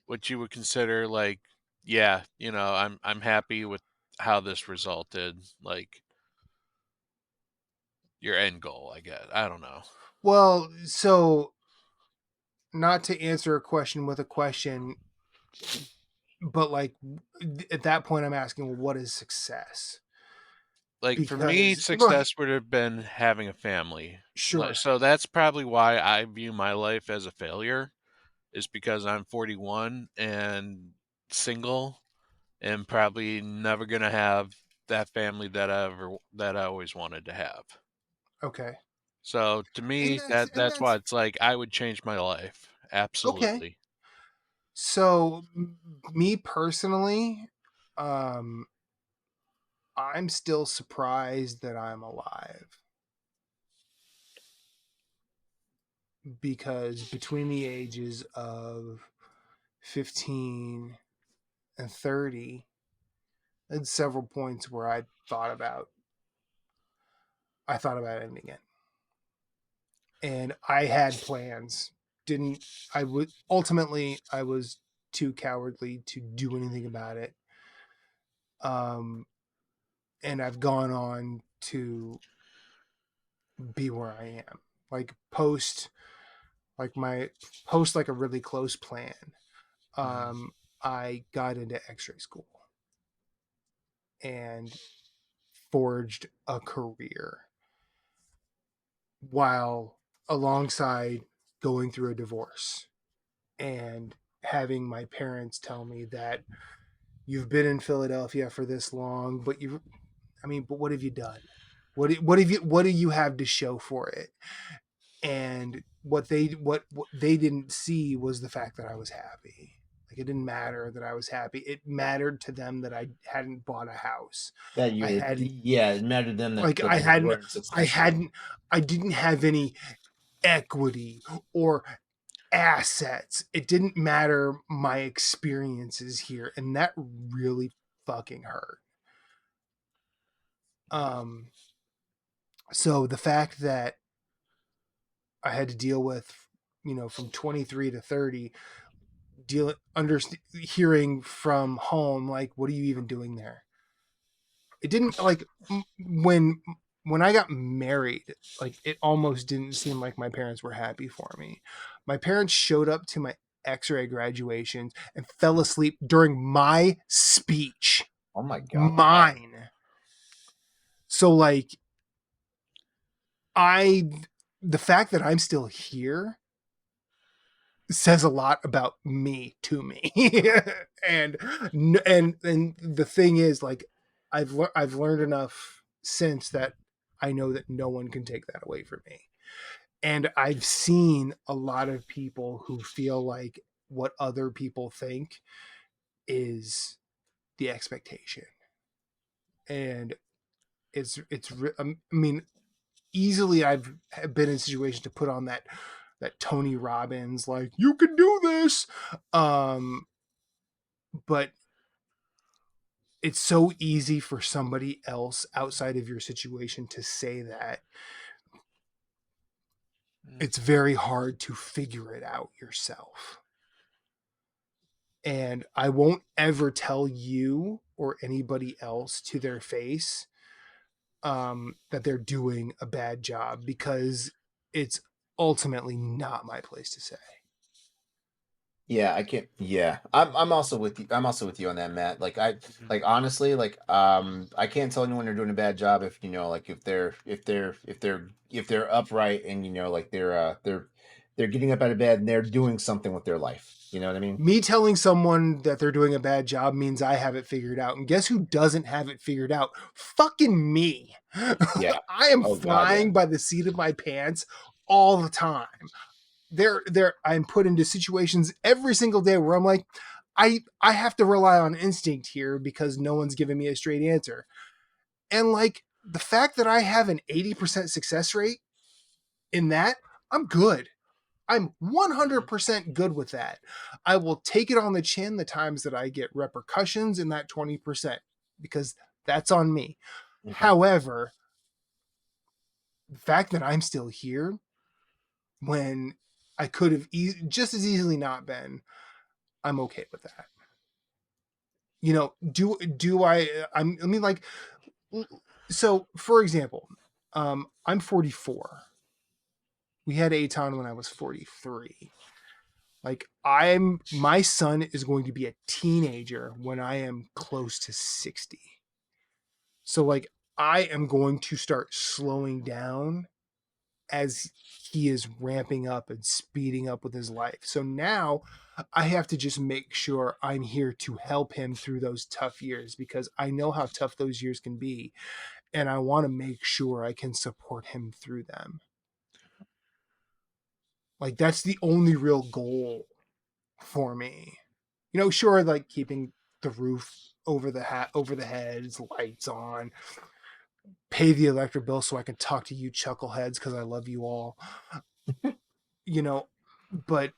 what you would consider like, yeah, I'm happy with how this resulted, like your end goal, I guess. I don't know. Well, so not to answer a question with a question, but like at that point I'm asking, well, what is success? Like, for me, success would have been having a family. Sure. So that's probably why I view my life as a failure, is because I'm 41 and single and probably never going to have that family that I always wanted to have. Okay. So to me, that's why it's like I would change my life. Absolutely. Okay. So me personally, I'm still surprised that I'm alive, because between the ages of 15 and 30, I had several points where I thought about ending it. And I had plans. I was too cowardly to do anything about it. And I've gone on to be where I am. Like post like a really close plan. I got into X-ray school and forged a career while alongside going through a divorce and having my parents tell me that you've been in Philadelphia for this long, but what have you done? What do you have to show for it? And what they didn't see was the fact that I was happy. Like, it didn't matter that I was happy. It mattered to them that I hadn't bought a house. That it mattered to them that like I didn't have any equity or assets. It didn't matter my experiences here, and that really fucking hurt. So the fact that I had to deal with, from 23 to 30, hearing from home, like, what are you even doing there? It didn't, like, when I got married, like, it almost didn't seem like my parents were happy for me. My parents showed up to my X-ray graduations and fell asleep during my speech. Oh my God. Mine. So like, the fact that I'm still here says a lot about me to me. and the thing is, like, I've learned enough since that I know that no one can take that away from me. And I've seen a lot of people who feel like what other people think is the expectation. And I mean, easily I've been in a situation to put on that Tony Robbins, like, you can do this. But it's so easy for somebody else outside of your situation to say that. It's very hard to figure it out yourself. And I won't ever tell you or anybody else to their face that they're doing a bad job, because it's ultimately not my place to say. Yeah, I can't. Yeah, I'm also with you. I'm also with you on that, Matt. Like like honestly, like I can't tell anyone they're doing a bad job if like if they're upright and like they're getting up out of bed and they're doing something with their life. You know what I mean? Me telling someone that they're doing a bad job means I have it figured out. And guess who doesn't have it figured out? Fucking me. Yeah. I am Oh, God, flying yeah. by the seat of my pants all the time. I'm put into situations every single day where I'm like, I have to rely on instinct here because no one's giving me a straight answer. And like, the fact that I have an 80% success rate in that, I'm good. I'm 100% good with that. I will take it on the chin the times that I get repercussions in that 20%, because that's on me. Mhm. However, the fact that I'm still here when I could have just as easily not been, I'm okay with that. I mean, like, so for example, I'm 44. We had Aton when I was 43. Like, my son is going to be a teenager when I am close to 60. So like, I am going to start slowing down as he is ramping up and speeding up with his life. So now I have to just make sure I'm here to help him through those tough years, because I know how tough those years can be. And I want to make sure I can support him through them. Like, that's the only real goal for me. Sure, like keeping the roof over the heads, lights on, pay the electric bill so I can talk to you chuckleheads because I love you all. But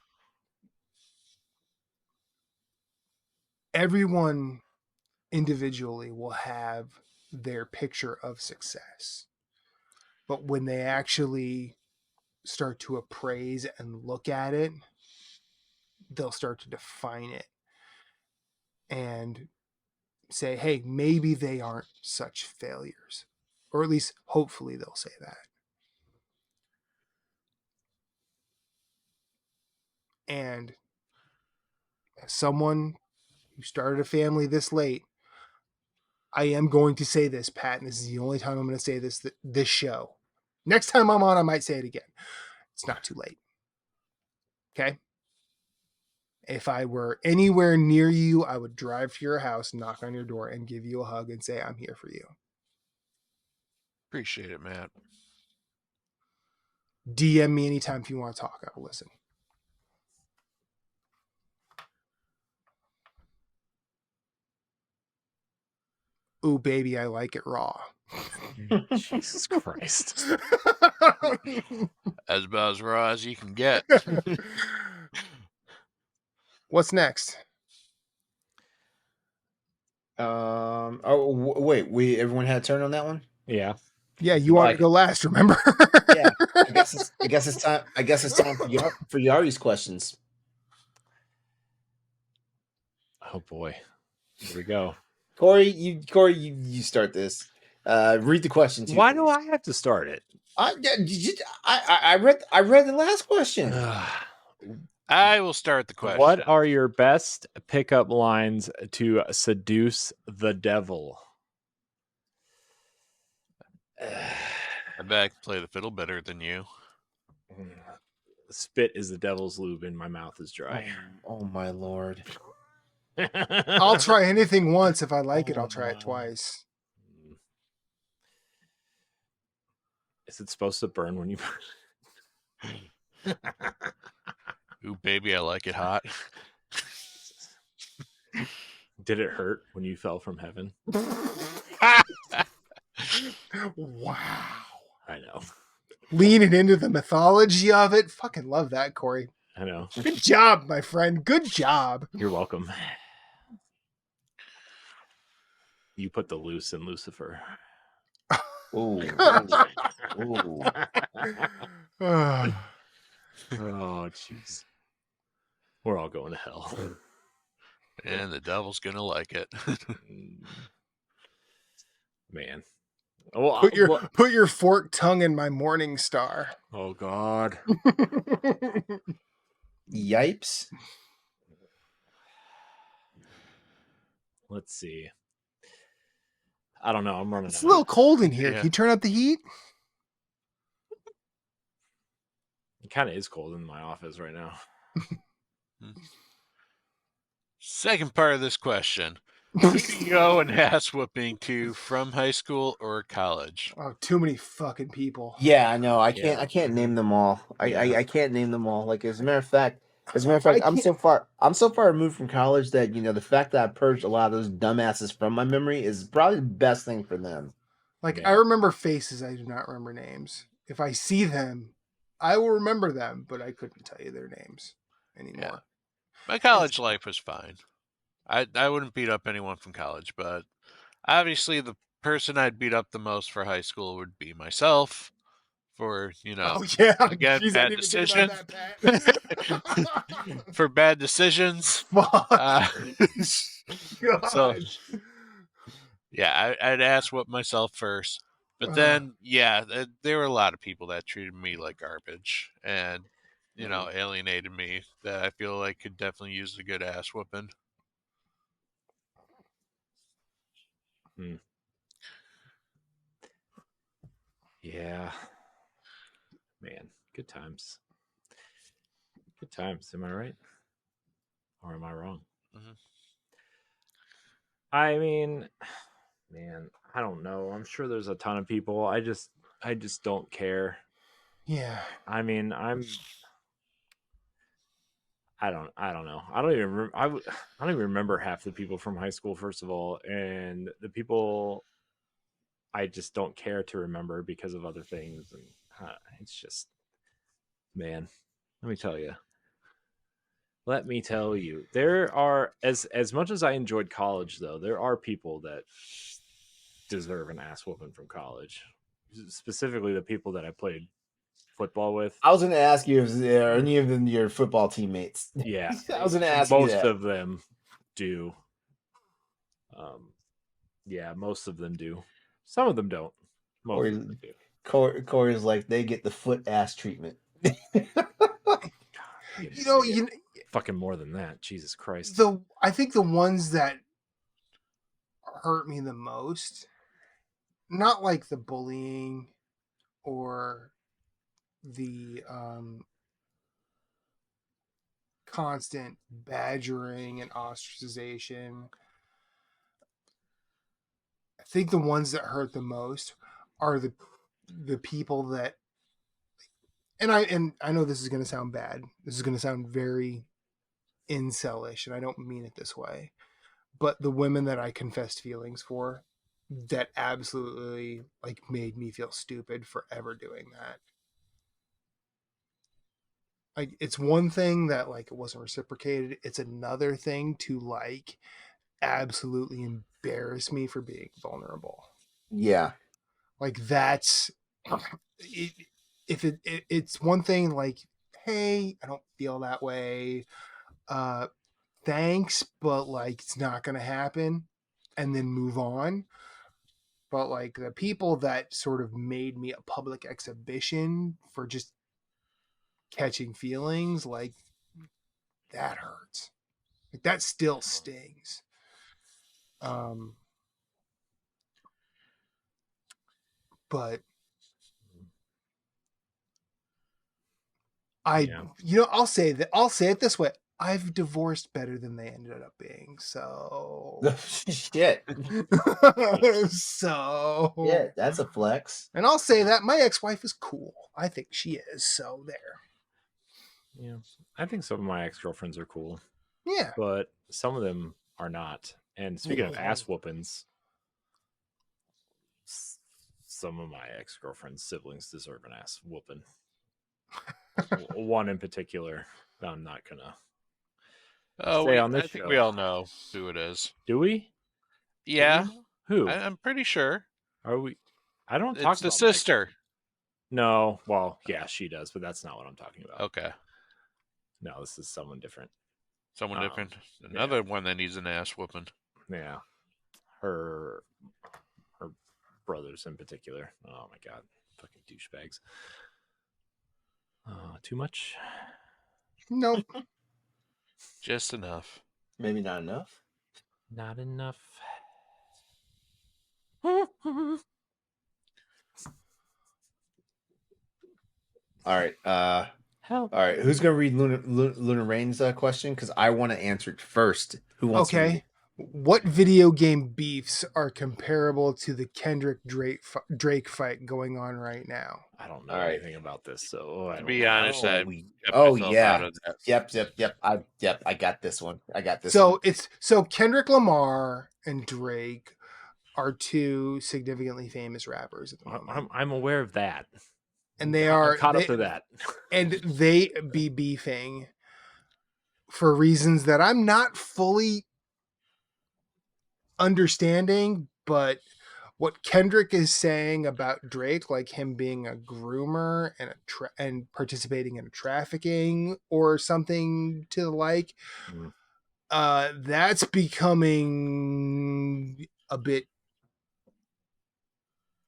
everyone individually will have their picture of success. But when they actually start to appraise and look at it, they'll start to define it and say, hey, maybe they aren't such failures. Or at least hopefully they'll say that. And as someone who started a family this late, I am going to say this, Pat, and this is the only time I'm going to say this show. Next time I'm on, I might say it again. It's not too late. Okay? If I were anywhere near you, I would drive to your house, knock on your door, and give you a hug and say, I'm here for you. Appreciate it, Matt. DM me anytime if you want to talk. I'll listen. Ooh, baby, I like it raw. Jesus Christ. As about as raw as you can get. What's next? Wait, everyone had a turn on that one? Yeah. Yeah, you wanted to go last, remember? Yeah. I guess it's time. I guess it's time for Yari's questions. Oh boy. Here we go. Corey, you start this. Read the questions. Why do I have to start it? I read the last question. I will start the question. What are your best pickup lines to seduce the devil? I bet I can play the fiddle better than you. Spit is the devil's lube and my mouth is dry. Oh my lord. I'll try anything once. If I like it, I'll try it twice. Is it supposed to burn when you... Ooh, baby, I like it hot. Did it hurt when you fell from heaven? Wow. I know. Leaning into the mythology of it. Fucking love that, Corey. I know. Good job, my friend. Good job. You're welcome. You put the loose in Lucifer. Ooh. Ooh. Oh, jeez. We're all going to hell. And the devil's gonna like it. Man. Oh, Put your forked tongue in my morning star. oh God. Yipes. Let's see. I don't know. I'm running It's out. a little cold in here. Yeah. Can you turn up the heat? It kind of is cold in my office right now. Second part of this question. Who do you go and ass whooping to from high school or college? Oh, too many fucking people. Yeah, I know. I Yeah. can't name them all. I can't name them all. Like as a matter of fact, I I'm so far removed from college that the fact that I purged a lot of those dumbasses from my memory is probably the best thing for them. Like, Yeah. I remember faces. I do not remember names. If I see them, I will remember them, but I couldn't tell you their names anymore. My college life was fine. I wouldn't beat up anyone from college, but obviously the person I'd beat up the most for high school would be myself. For Oh, yeah. again, Jeez, I bad didn't even think about that, Pat. for bad decisions. Fuck. So God. yeah, I'd ass whoop myself first, but then there were a lot of people that treated me like garbage and alienated me that I feel like could definitely use a good ass whooping. Yeah. Man, good times. Good times. Am I right? Or am I wrong? Mhm. I mean, man, I don't know. I'm sure there's a ton of people. I just don't care. Yeah. I mean, I don't know. I don't even I don't even remember half the people from high school, first of all, and the people I just don't care to remember because of other things, and it's just, man, let me tell you, there are, as much as I enjoyed college, though, there are people that deserve an ass whooping from college, specifically the people that I played football with. I was going to ask you if there are any of them your football teammates. Yeah, I was going to ask you most that. of them do. Yeah, most of them do. Some of them don't. Most of them do. Corey's like, they get the foot ass treatment. Fucking more than that. Jesus Christ. I think the ones that hurt me the most, not like the bullying or the constant badgering and ostracization. I think the ones that hurt the most are the people that, and I know this is going to sound bad. This is going to sound very incelish, and I don't mean it this way, but the women that I confessed feelings for, that absolutely like made me feel stupid for ever doing that. Like, it's one thing that like it wasn't reciprocated. It's another thing to like absolutely embarrass me for being vulnerable. Yeah. Like, that's it's one thing like, hey, I don't feel that way. Thanks, but like it's not gonna happen, and then move on. But like the people that sort of made me a public exhibition for just catching feelings, like that hurts. Like, that still stings. But I'll say it this way. I've divorced better than they ended up being. So Shit. so Yeah, that's a flex. And I'll say that my ex-wife is cool. I think she is. So there. Yeah, I think some of my ex-girlfriends are cool, Yeah. but some of them are not. And speaking of ass whoopings, some of my ex-girlfriend's siblings deserve an ass whooping. One in particular, I'm not gonna say on this I think show. we all know who it is. Do we? Yeah, Who? I'm pretty sure. Are we? I don't talk It's the about sister. No, well, yeah, she does, but that's not what I'm talking about. Okay, No, this is someone different. someone different. Another one that needs an ass whooping. Yeah, her brothers in particular. Oh my god, fucking douchebags. Too much? Nope. Just enough. Maybe not enough. Not enough. All right. Help. All right. Who's gonna read Luna Rain's question? Because I want to answer it first. Who wants to read it? What video game beefs are comparable to the Kendrick Drake fight going on right now? I don't know anything about this, so To be honest, I kept Oh myself yeah. out of that. Yep. I got this one. So Kendrick Lamar and Drake are two significantly famous rappers at the moment. I'm aware of that. And they are caught up to that. And they be beefing for reasons that I'm not fully understanding, but what Kendrick is saying about Drake, like him being a groomer and and participating in trafficking or something to the like, that's becoming a bit.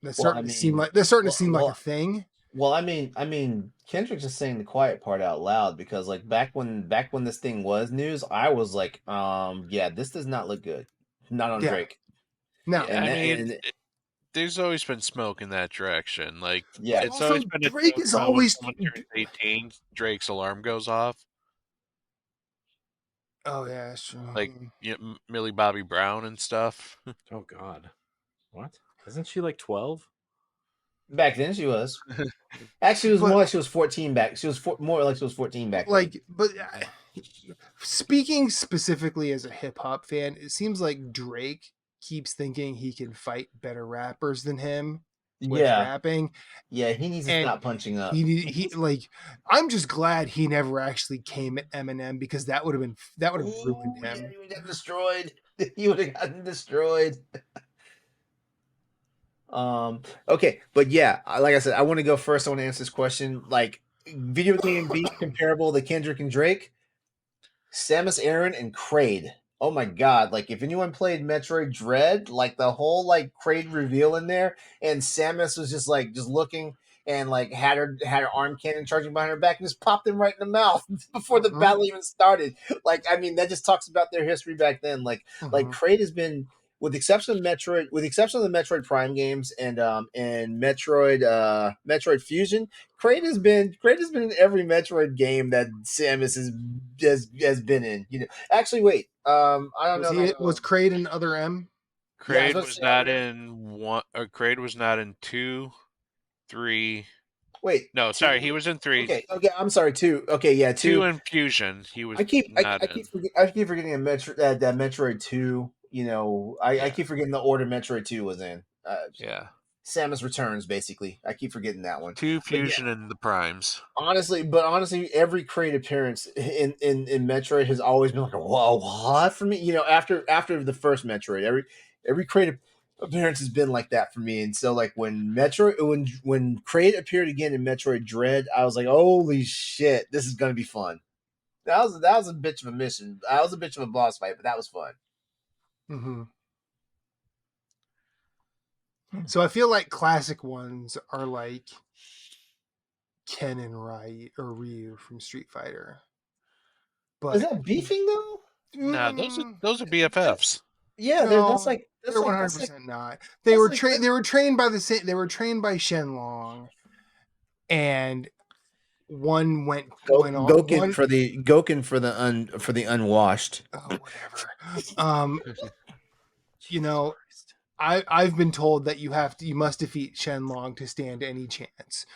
That's starting to seem like a thing. Well, I mean, Kendrick's just saying the quiet part out loud because, like, back when this thing was news, I was like, yeah, this does not look good. Not on Drake. No, there's always been smoke in that direction. Like, yeah, it's always been Drake is always when someone turns 18, Drake's alarm goes off. Oh yeah, that's true. Like Millie Bobby Brown and stuff. Oh God, what? Isn't she like 12? Back then she was. Actually, it was more like she was 14 back. She was more like she was 14 back then. Like, but speaking specifically as a hip hop fan, it seems like Drake keeps thinking he can fight better rappers than him with rapping. Yeah, he needs to stop punching up. He like, I'm just glad he never actually came at Eminem because that would have ruined him. Yeah, he would have destroyed. He would have gotten destroyed. Okay, but yeah, like I said, I want to go first. I want to answer this question. Like, video game beef comparable to Kendrick and Drake, Samus Aran and Kraid. Oh my god, like if anyone played Metroid Dread, like the whole like Kraid reveal in there, and Samus was just looking and like had her arm cannon charging behind her back and just popped him right in the mouth before the battle even started. Like, I mean, that just talks about their history back then. Like Kraid has been, with the exception of the Metroid Prime games and Metroid Fusion, Kraid has been in every Metroid game that Samus has been in. You know, actually, wait, I don't know. Was Kraid in Other M? Kraid was not in one. Kraid was not in 2, 3. Wait, no, sorry, he was in 3. Okay, I'm sorry, 2. Okay, yeah, 2. 2 in Fusion. He was. I keep forgetting that Metroid 2. You know, I keep forgetting the order Metroid 2 was in. Yeah. Samus Returns, basically. I keep forgetting that one. 2 Fusion and the Primes. Honestly, every Kraid appearance in Metroid has always been like, whoa, what for me? You know, after the first Metroid, every Kraid appearance has been like that for me. And so, like, when Kraid appeared again in Metroid Dread, I was like, holy shit, this is gonna be fun. That was a bitch of a mission. That was a bitch of a boss fight, but that was fun. Mm-hmm. So I feel like classic ones are like Ken and Ryu from Street Fighter. But Is that beefing though? No, those are BFFs. Yeah, No, that's like they're 100% that's like not. They were that's like- they were trained by the same. They were trained by Shenlong, and one went on one. Gokin for the unwashed. Oh, whatever. You know, I've been told that you must defeat Shenlong to stand any chance.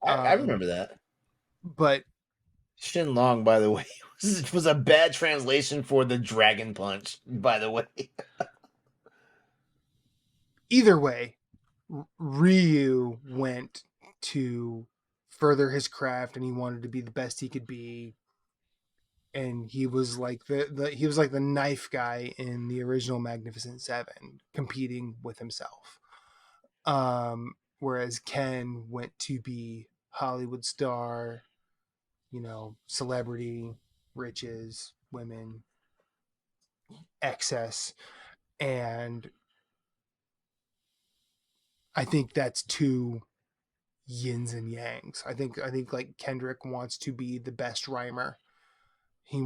I remember that. But Shenlong, by the way, was a bad translation for the Dragon Punch. By the way, either way, Ryu went to further his craft, and he wanted to be the best he could be. And he was like the knife guy in the original Magnificent Seven, competing with himself. Whereas Ken went to be Hollywood star, celebrity, riches, women, excess, and I think that's two yins and yangs. I think like Kendrick wants to be the best rhymer. He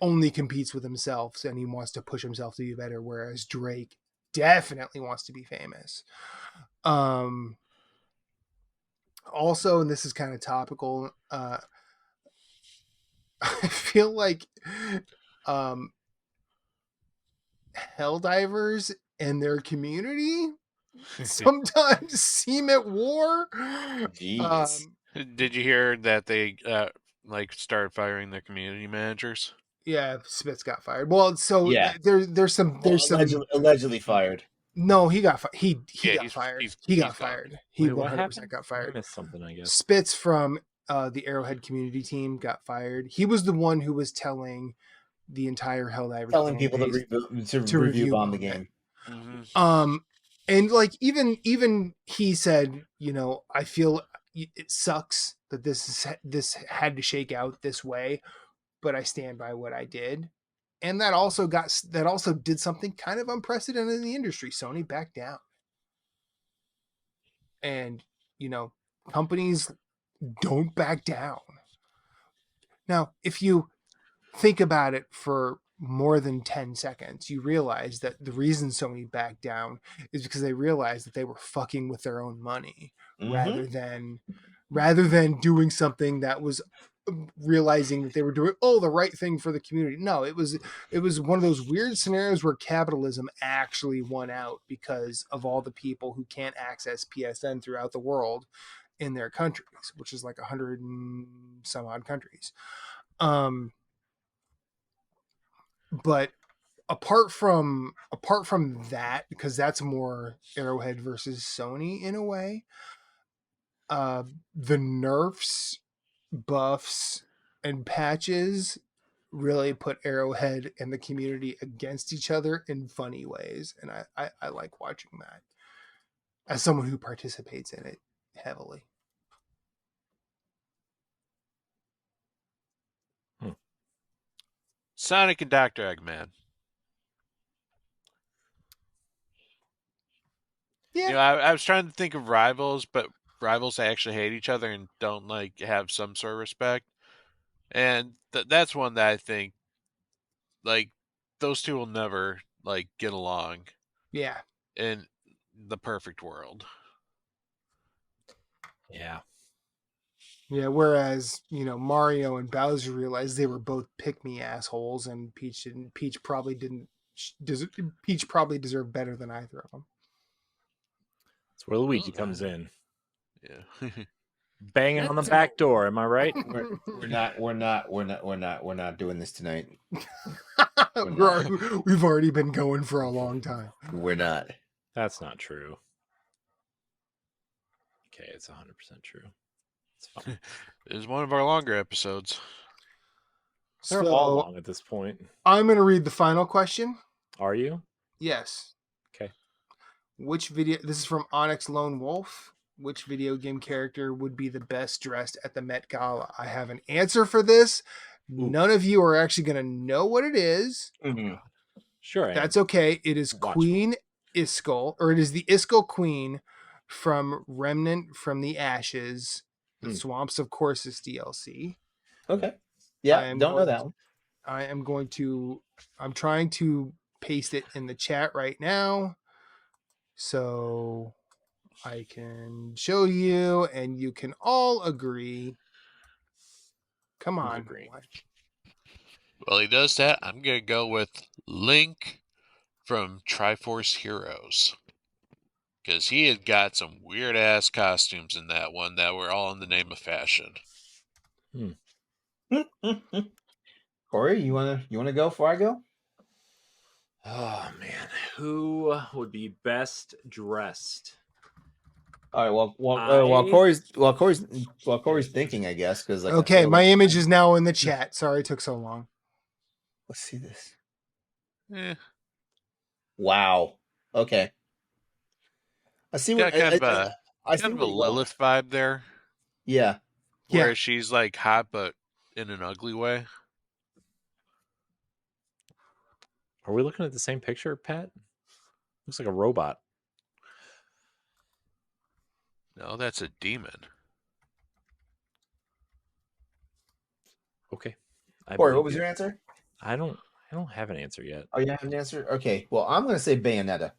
only competes with himself, and he wants to push himself to be better, whereas Drake definitely wants to be famous. Also, and this is kind of topical, I feel like Helldivers and their community sometimes seem at war. Jeez. Did you hear that they started firing their community managers? Yeah, Spitz got fired. Well, so Yeah. there's some allegedly fired. No, he got fired. He got he's- fired. he's- He he's got gone. fired. He Wait, what 100% happened? got I fired. missed something, I guess. Spitz from the Arrowhead community team got fired. He was the one who was telling the entire Helldiver Telling fan people base to review bomb the game. Mm-hmm. And like even he said, I feel it sucks that this had to shake out this way, but I stand by what I did. And that also did something kind of unprecedented in the industry. Sony backed down. And, companies don't back down. Now, if you think about it for more than 10 seconds, you realize that the reason Sony backed down is because they realized that they were fucking with their own money rather than doing something that was realizing that they were doing the right thing for the community. No, it was one of those weird scenarios where capitalism actually won out because of all the people who can't access PSN throughout the world in their countries, which is like 100 and some odd countries. But apart from that, because that's more Arrowhead versus Sony in a way, the nerfs, buffs, and patches really put Arrowhead and the community against each other in funny ways, and I like watching that as someone who participates in it heavily. Sonic and Dr. Eggman. Yeah. I was trying to think of rivals, but rivals actually hate each other and don't have some sort of respect. And that's one that I think those two will never get along. Yeah. In the perfect world. Yeah. Yeah, whereas, Mario and Bowser realized they were both pick-me assholes, and Peach probably deserved better than either of them. That's where Luigi comes in. Yeah. Banging on the back door, am I right? We're not doing this tonight. We've already been going for a long time. We're not. That's not true. Okay, it's 100% true. It's fine. It is one of our longer episodes. They're all long at this point. I'm going to read the final question. Are you? Yes. Okay. This is from Onyx Lone Wolf. Which video game character would be the best dressed at the Met Gala? I have an answer for this. Ooh. None of you are actually going to know what it is. Mm-hmm. Sure. That's okay. It is Queen Iskall, or it is the Iskall Queen from Remnant from the Ashes, the Swamps of Courses DLC. Okay. Yeah, am don't know going that one. I am going to. I'm trying to paste it in the chat right now, so I can show you, and you can all agree. Come Who's on. agreeing? Well, he does that. I'm gonna go with Link from Triforce Heroes. Because he had got some weird ass costumes in that one that were all in the name of fashion. Corey, you wanna go before I go? Oh man, who would be best dressed? All right. While I- Corey's thinking, I guess, because like I Okay, feel my like- image is now in the chat. Sorry it took so long. Let's see this. Eh, Wow. Okay. I see what got kind of I see kind of a where you're going. Lilith vibe there, Yeah. Yeah. where she's like hot but in an ugly way. Are we looking at the same picture, Pat? Looks like a robot. No, that's a demon. Okay. Corey, believe what was you. your answer? I don't have an answer yet. Oh, you don't have an answer? Okay. Well, I'm gonna say Bayonetta.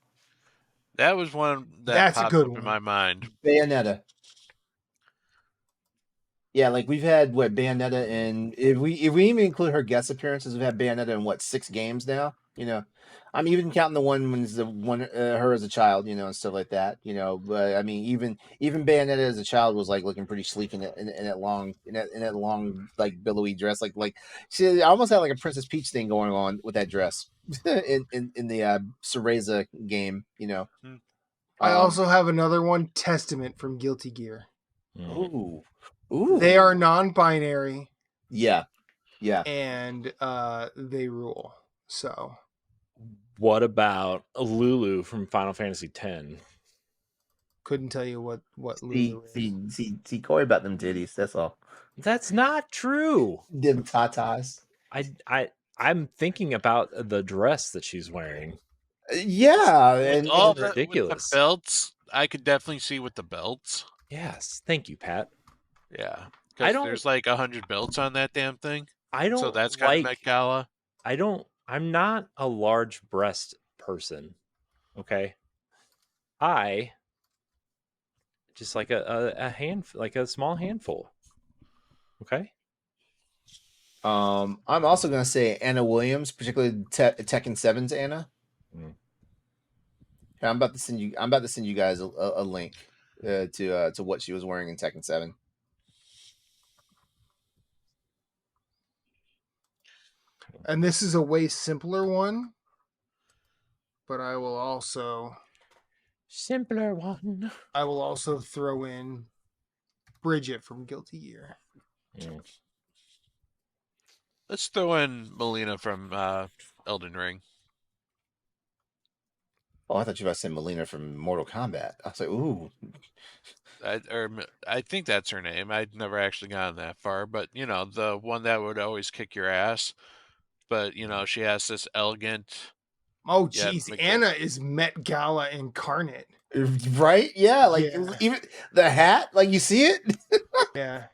That was one that That's a popped good up in one. my mind. Bayonetta. Yeah, like we've had what Bayonetta, and if we even include her guest appearances, we've had Bayonetta in what 6 games now. I'm even counting the one when the one her as a child, and stuff like that. But I mean, even Bayonetta as a child was like looking pretty sleek in that long like billowy dress, like she almost had like a Princess Peach thing going on with that dress in the Cereza game. I also have another one, Testament from Guilty Gear. Ooh. They are non-binary Yeah. and they rule. So What about Lulu from Final Fantasy X? couldn't tell you what Lulu is. See, Corey about them titties. That's all. That's not true. Them tatas. I'm thinking about the dress that she's wearing. Yeah, With and the ridiculous. belts, I could definitely see with the belts. Yes, thank you, Pat. Yeah, I because don't- there's like 100 belts on that damn thing. I don't. So that's kind of Met Gala. I'm not a large breast person. Okay. I just like a hand, like a small handful. Okay. I'm also gonna say Anna Williams, particularly Tekken 7's Anna. Mm. Here, I'm about to send you guys a link to what she was wearing in Tekken 7. And this is a way simpler one, but I will also Simpler one. throw in Bridget from Guilty Gear. Mm. Let's throw in Melina from Elden Ring. Oh, I thought you were about to say Melina from Mortal Kombat. I was like, ooh. I think that's her name. I'd never actually gotten that far, but the one that would always kick your ass. But she has this elegant. Oh, Yeah, geez. make Anna is Met Gala incarnate. Right? Yeah, like Yeah. even the hat, like you see it. Yeah.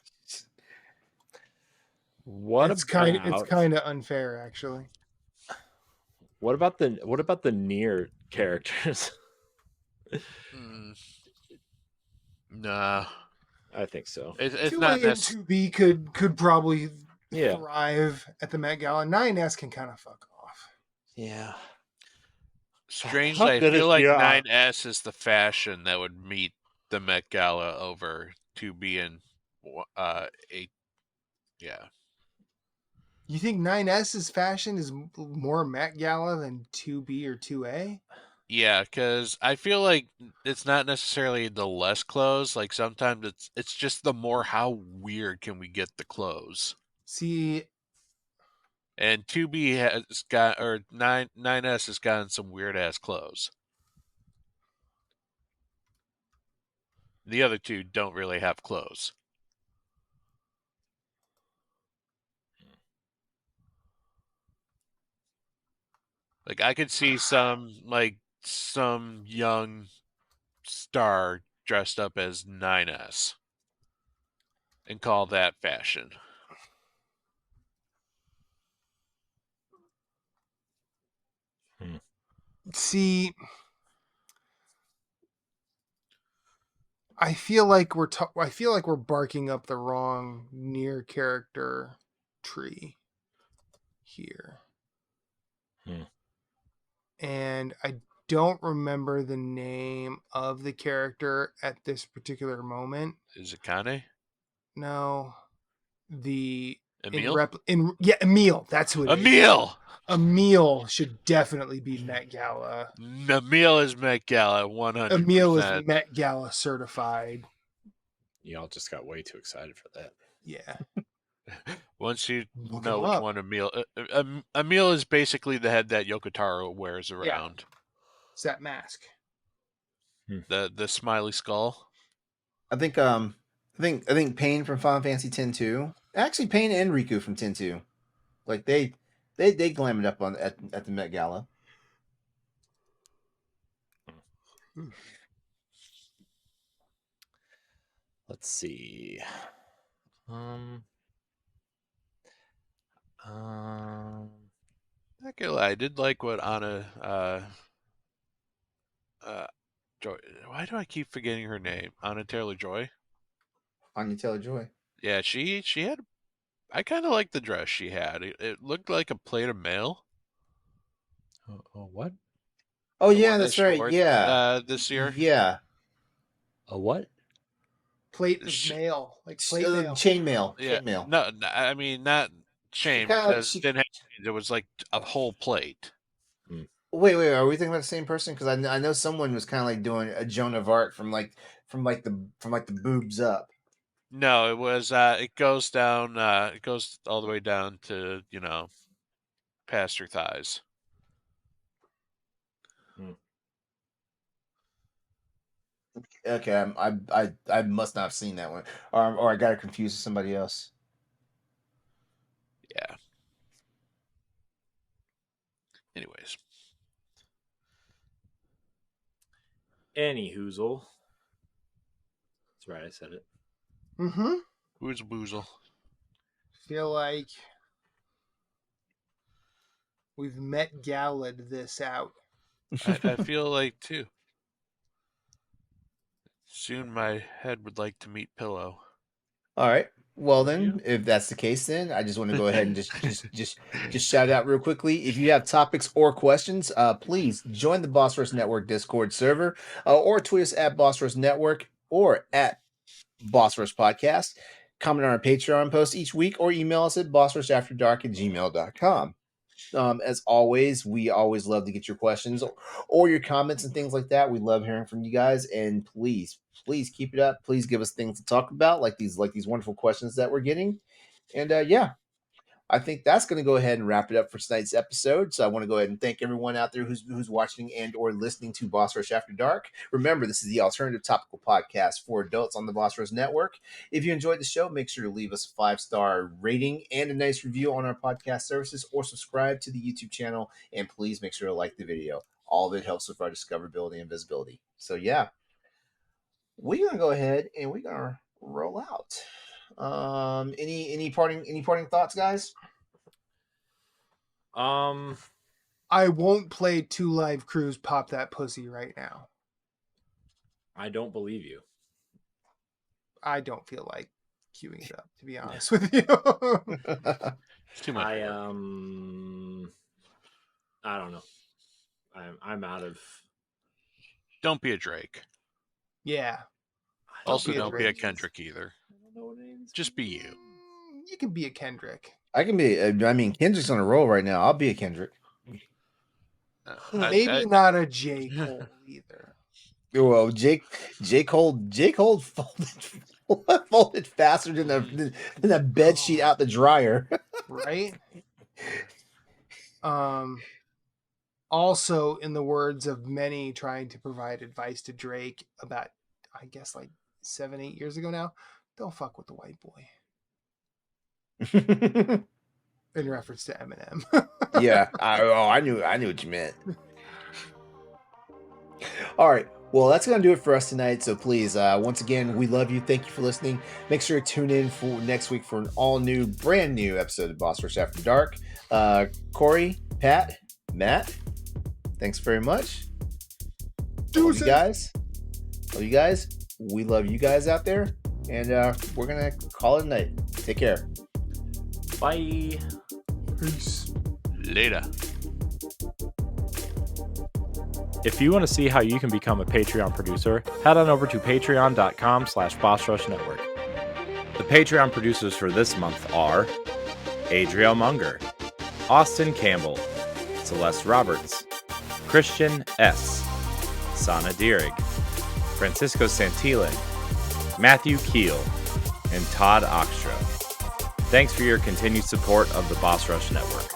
It's It's kind of unfair, actually. What about the near characters? Nah, I think so. it's 2A not and necessarily. 2B could probably Yeah. thrive at the Met Gala. 9S can kind of fuck off. Yeah. Strangely, I good feel is like your- 9S is the fashion that would meet the Met Gala over 2B and 8. Yeah. You think 9S's fashion is more Met Gala than 2B or 2A? Yeah, because I feel like it's not necessarily the less clothes. Like sometimes it's just the more how weird can we get the clothes. See, And 2B has got, or 9S has gotten some weird ass clothes. The other two don't really have clothes. Like I could see some young star dressed up as 9S and call that fashion. See, I feel like we're barking up the wrong near character tree here. And I don't remember the name of the character at this particular moment. Is it Kane? No, Emil? Emil. That's who it is. Emil! Emil should definitely be Met Gala. Emil is Met Gala 100%. Emil is Met Gala certified. Y'all just got way too excited for that. Yeah. Once you Look know him which up. one Emil... Emil is basically the head that Yokotaro wears around. It's that mask. The smiley skull. I think Pain from Final Fantasy X too. Actually, Pain and Riku from X 2. Like they glammed up at the Met Gala. Let's see. Not gonna lie, I did like what Anna Joy. Why do I keep forgetting her name? Anna Taylor-Joy. Anya Taylor-Joy. Yeah, she had. I kind of like the dress she had. It looked like a plate of mail. Oh, what? Oh The yeah, one that's that she right. wore, Yeah. this year. Yeah. A what? Plate of mail. Like plate mail. Chain mail. Yeah, Chain mail. no, I mean not chain kinda- because she- it didn't have chains. It was like a whole plate. Wait. Are we thinking about the same person? Because I know someone was kind of like doing a Joan of Arc from the boobs up. No, it was. It goes down. It goes all the way down to past her thighs. Okay, I must not have seen that one, or I got it confused with somebody else. Yeah. Anyways, Any hoozle. That's right, I said it. Mm-hmm. who's boozle? Feel like we've Met Gala'd this out. I feel like too. Soon my head would like to meet pillow. All right. Well Would then, you? if that's the case, then I just want to go ahead and just shout out real quickly. If you have topics or questions, please join the Bosphorus Network Discord server, or tweet us at Bosphorus Network or at Bosphorus Podcast. Comment on our Patreon post each week, or email us at bosphorusafterdark@gmail.com. As always, we always love to get your questions or your comments and things like that. We love hearing from you guys, and please keep it up. Please give us things to talk about, like these wonderful questions that we're getting. And yeah, I think that's going to go ahead and wrap it up for tonight's episode. So I want to go ahead and thank everyone out there who's watching and or listening to Boss Rush After Dark. Remember, this is the alternative topical podcast for adults on the Boss Rush Network. If you enjoyed the show, make sure to leave us a 5-star rating and a nice review on our podcast services, or subscribe to the YouTube channel. And please make sure to like the video. All of it helps with our discoverability and visibility. So yeah, we're gonna go ahead and we're gonna roll out. Any parting thoughts, guys? I won't play 2 Live Crews Pop That Pussy right now. I don't believe you. I don't feel like queuing it up, to be honest with you. It's too much. I work. I don't know. I'm out of. Don't be a Drake. Yeah. Also, be a don't be a Drake. Kendrick either. I don't know what it is. Just be you. You can be a Kendrick. I can be. I mean, Kendrick's on a roll right now. I'll be a Kendrick. Maybe not a J. Cole either. Well, J. Cole folded faster than a bed sheet out the dryer. Right? Also, in the words of many trying to provide advice to Drake about, I guess, like 7-8 years ago now, don't fuck with the white boy. In reference to Eminem. Yeah, I knew what you meant. All right, well, that's gonna do it for us tonight. So please, once again, we love you. Thank you for listening. Make sure to tune in for next week for an brand new episode of Boss Rush After Dark. Corey, Pat, Matt, Thanks very much. Love Deuces. you guys. Love you guys. We love you guys out there. And we're going to call it a night. Take care. Bye. Peace. Later. If you want to see how you can become a Patreon producer, head on over to patreon.com/BossRushNetwork. The Patreon producers for this month are Adriel Munger, Austin Campbell, Celeste Roberts, Christian S., Sana Dirrig, Francisco Santillan, Matthew Kiel, and Todd Oxtra. Thanks for your continued support of the Boss Rush Network.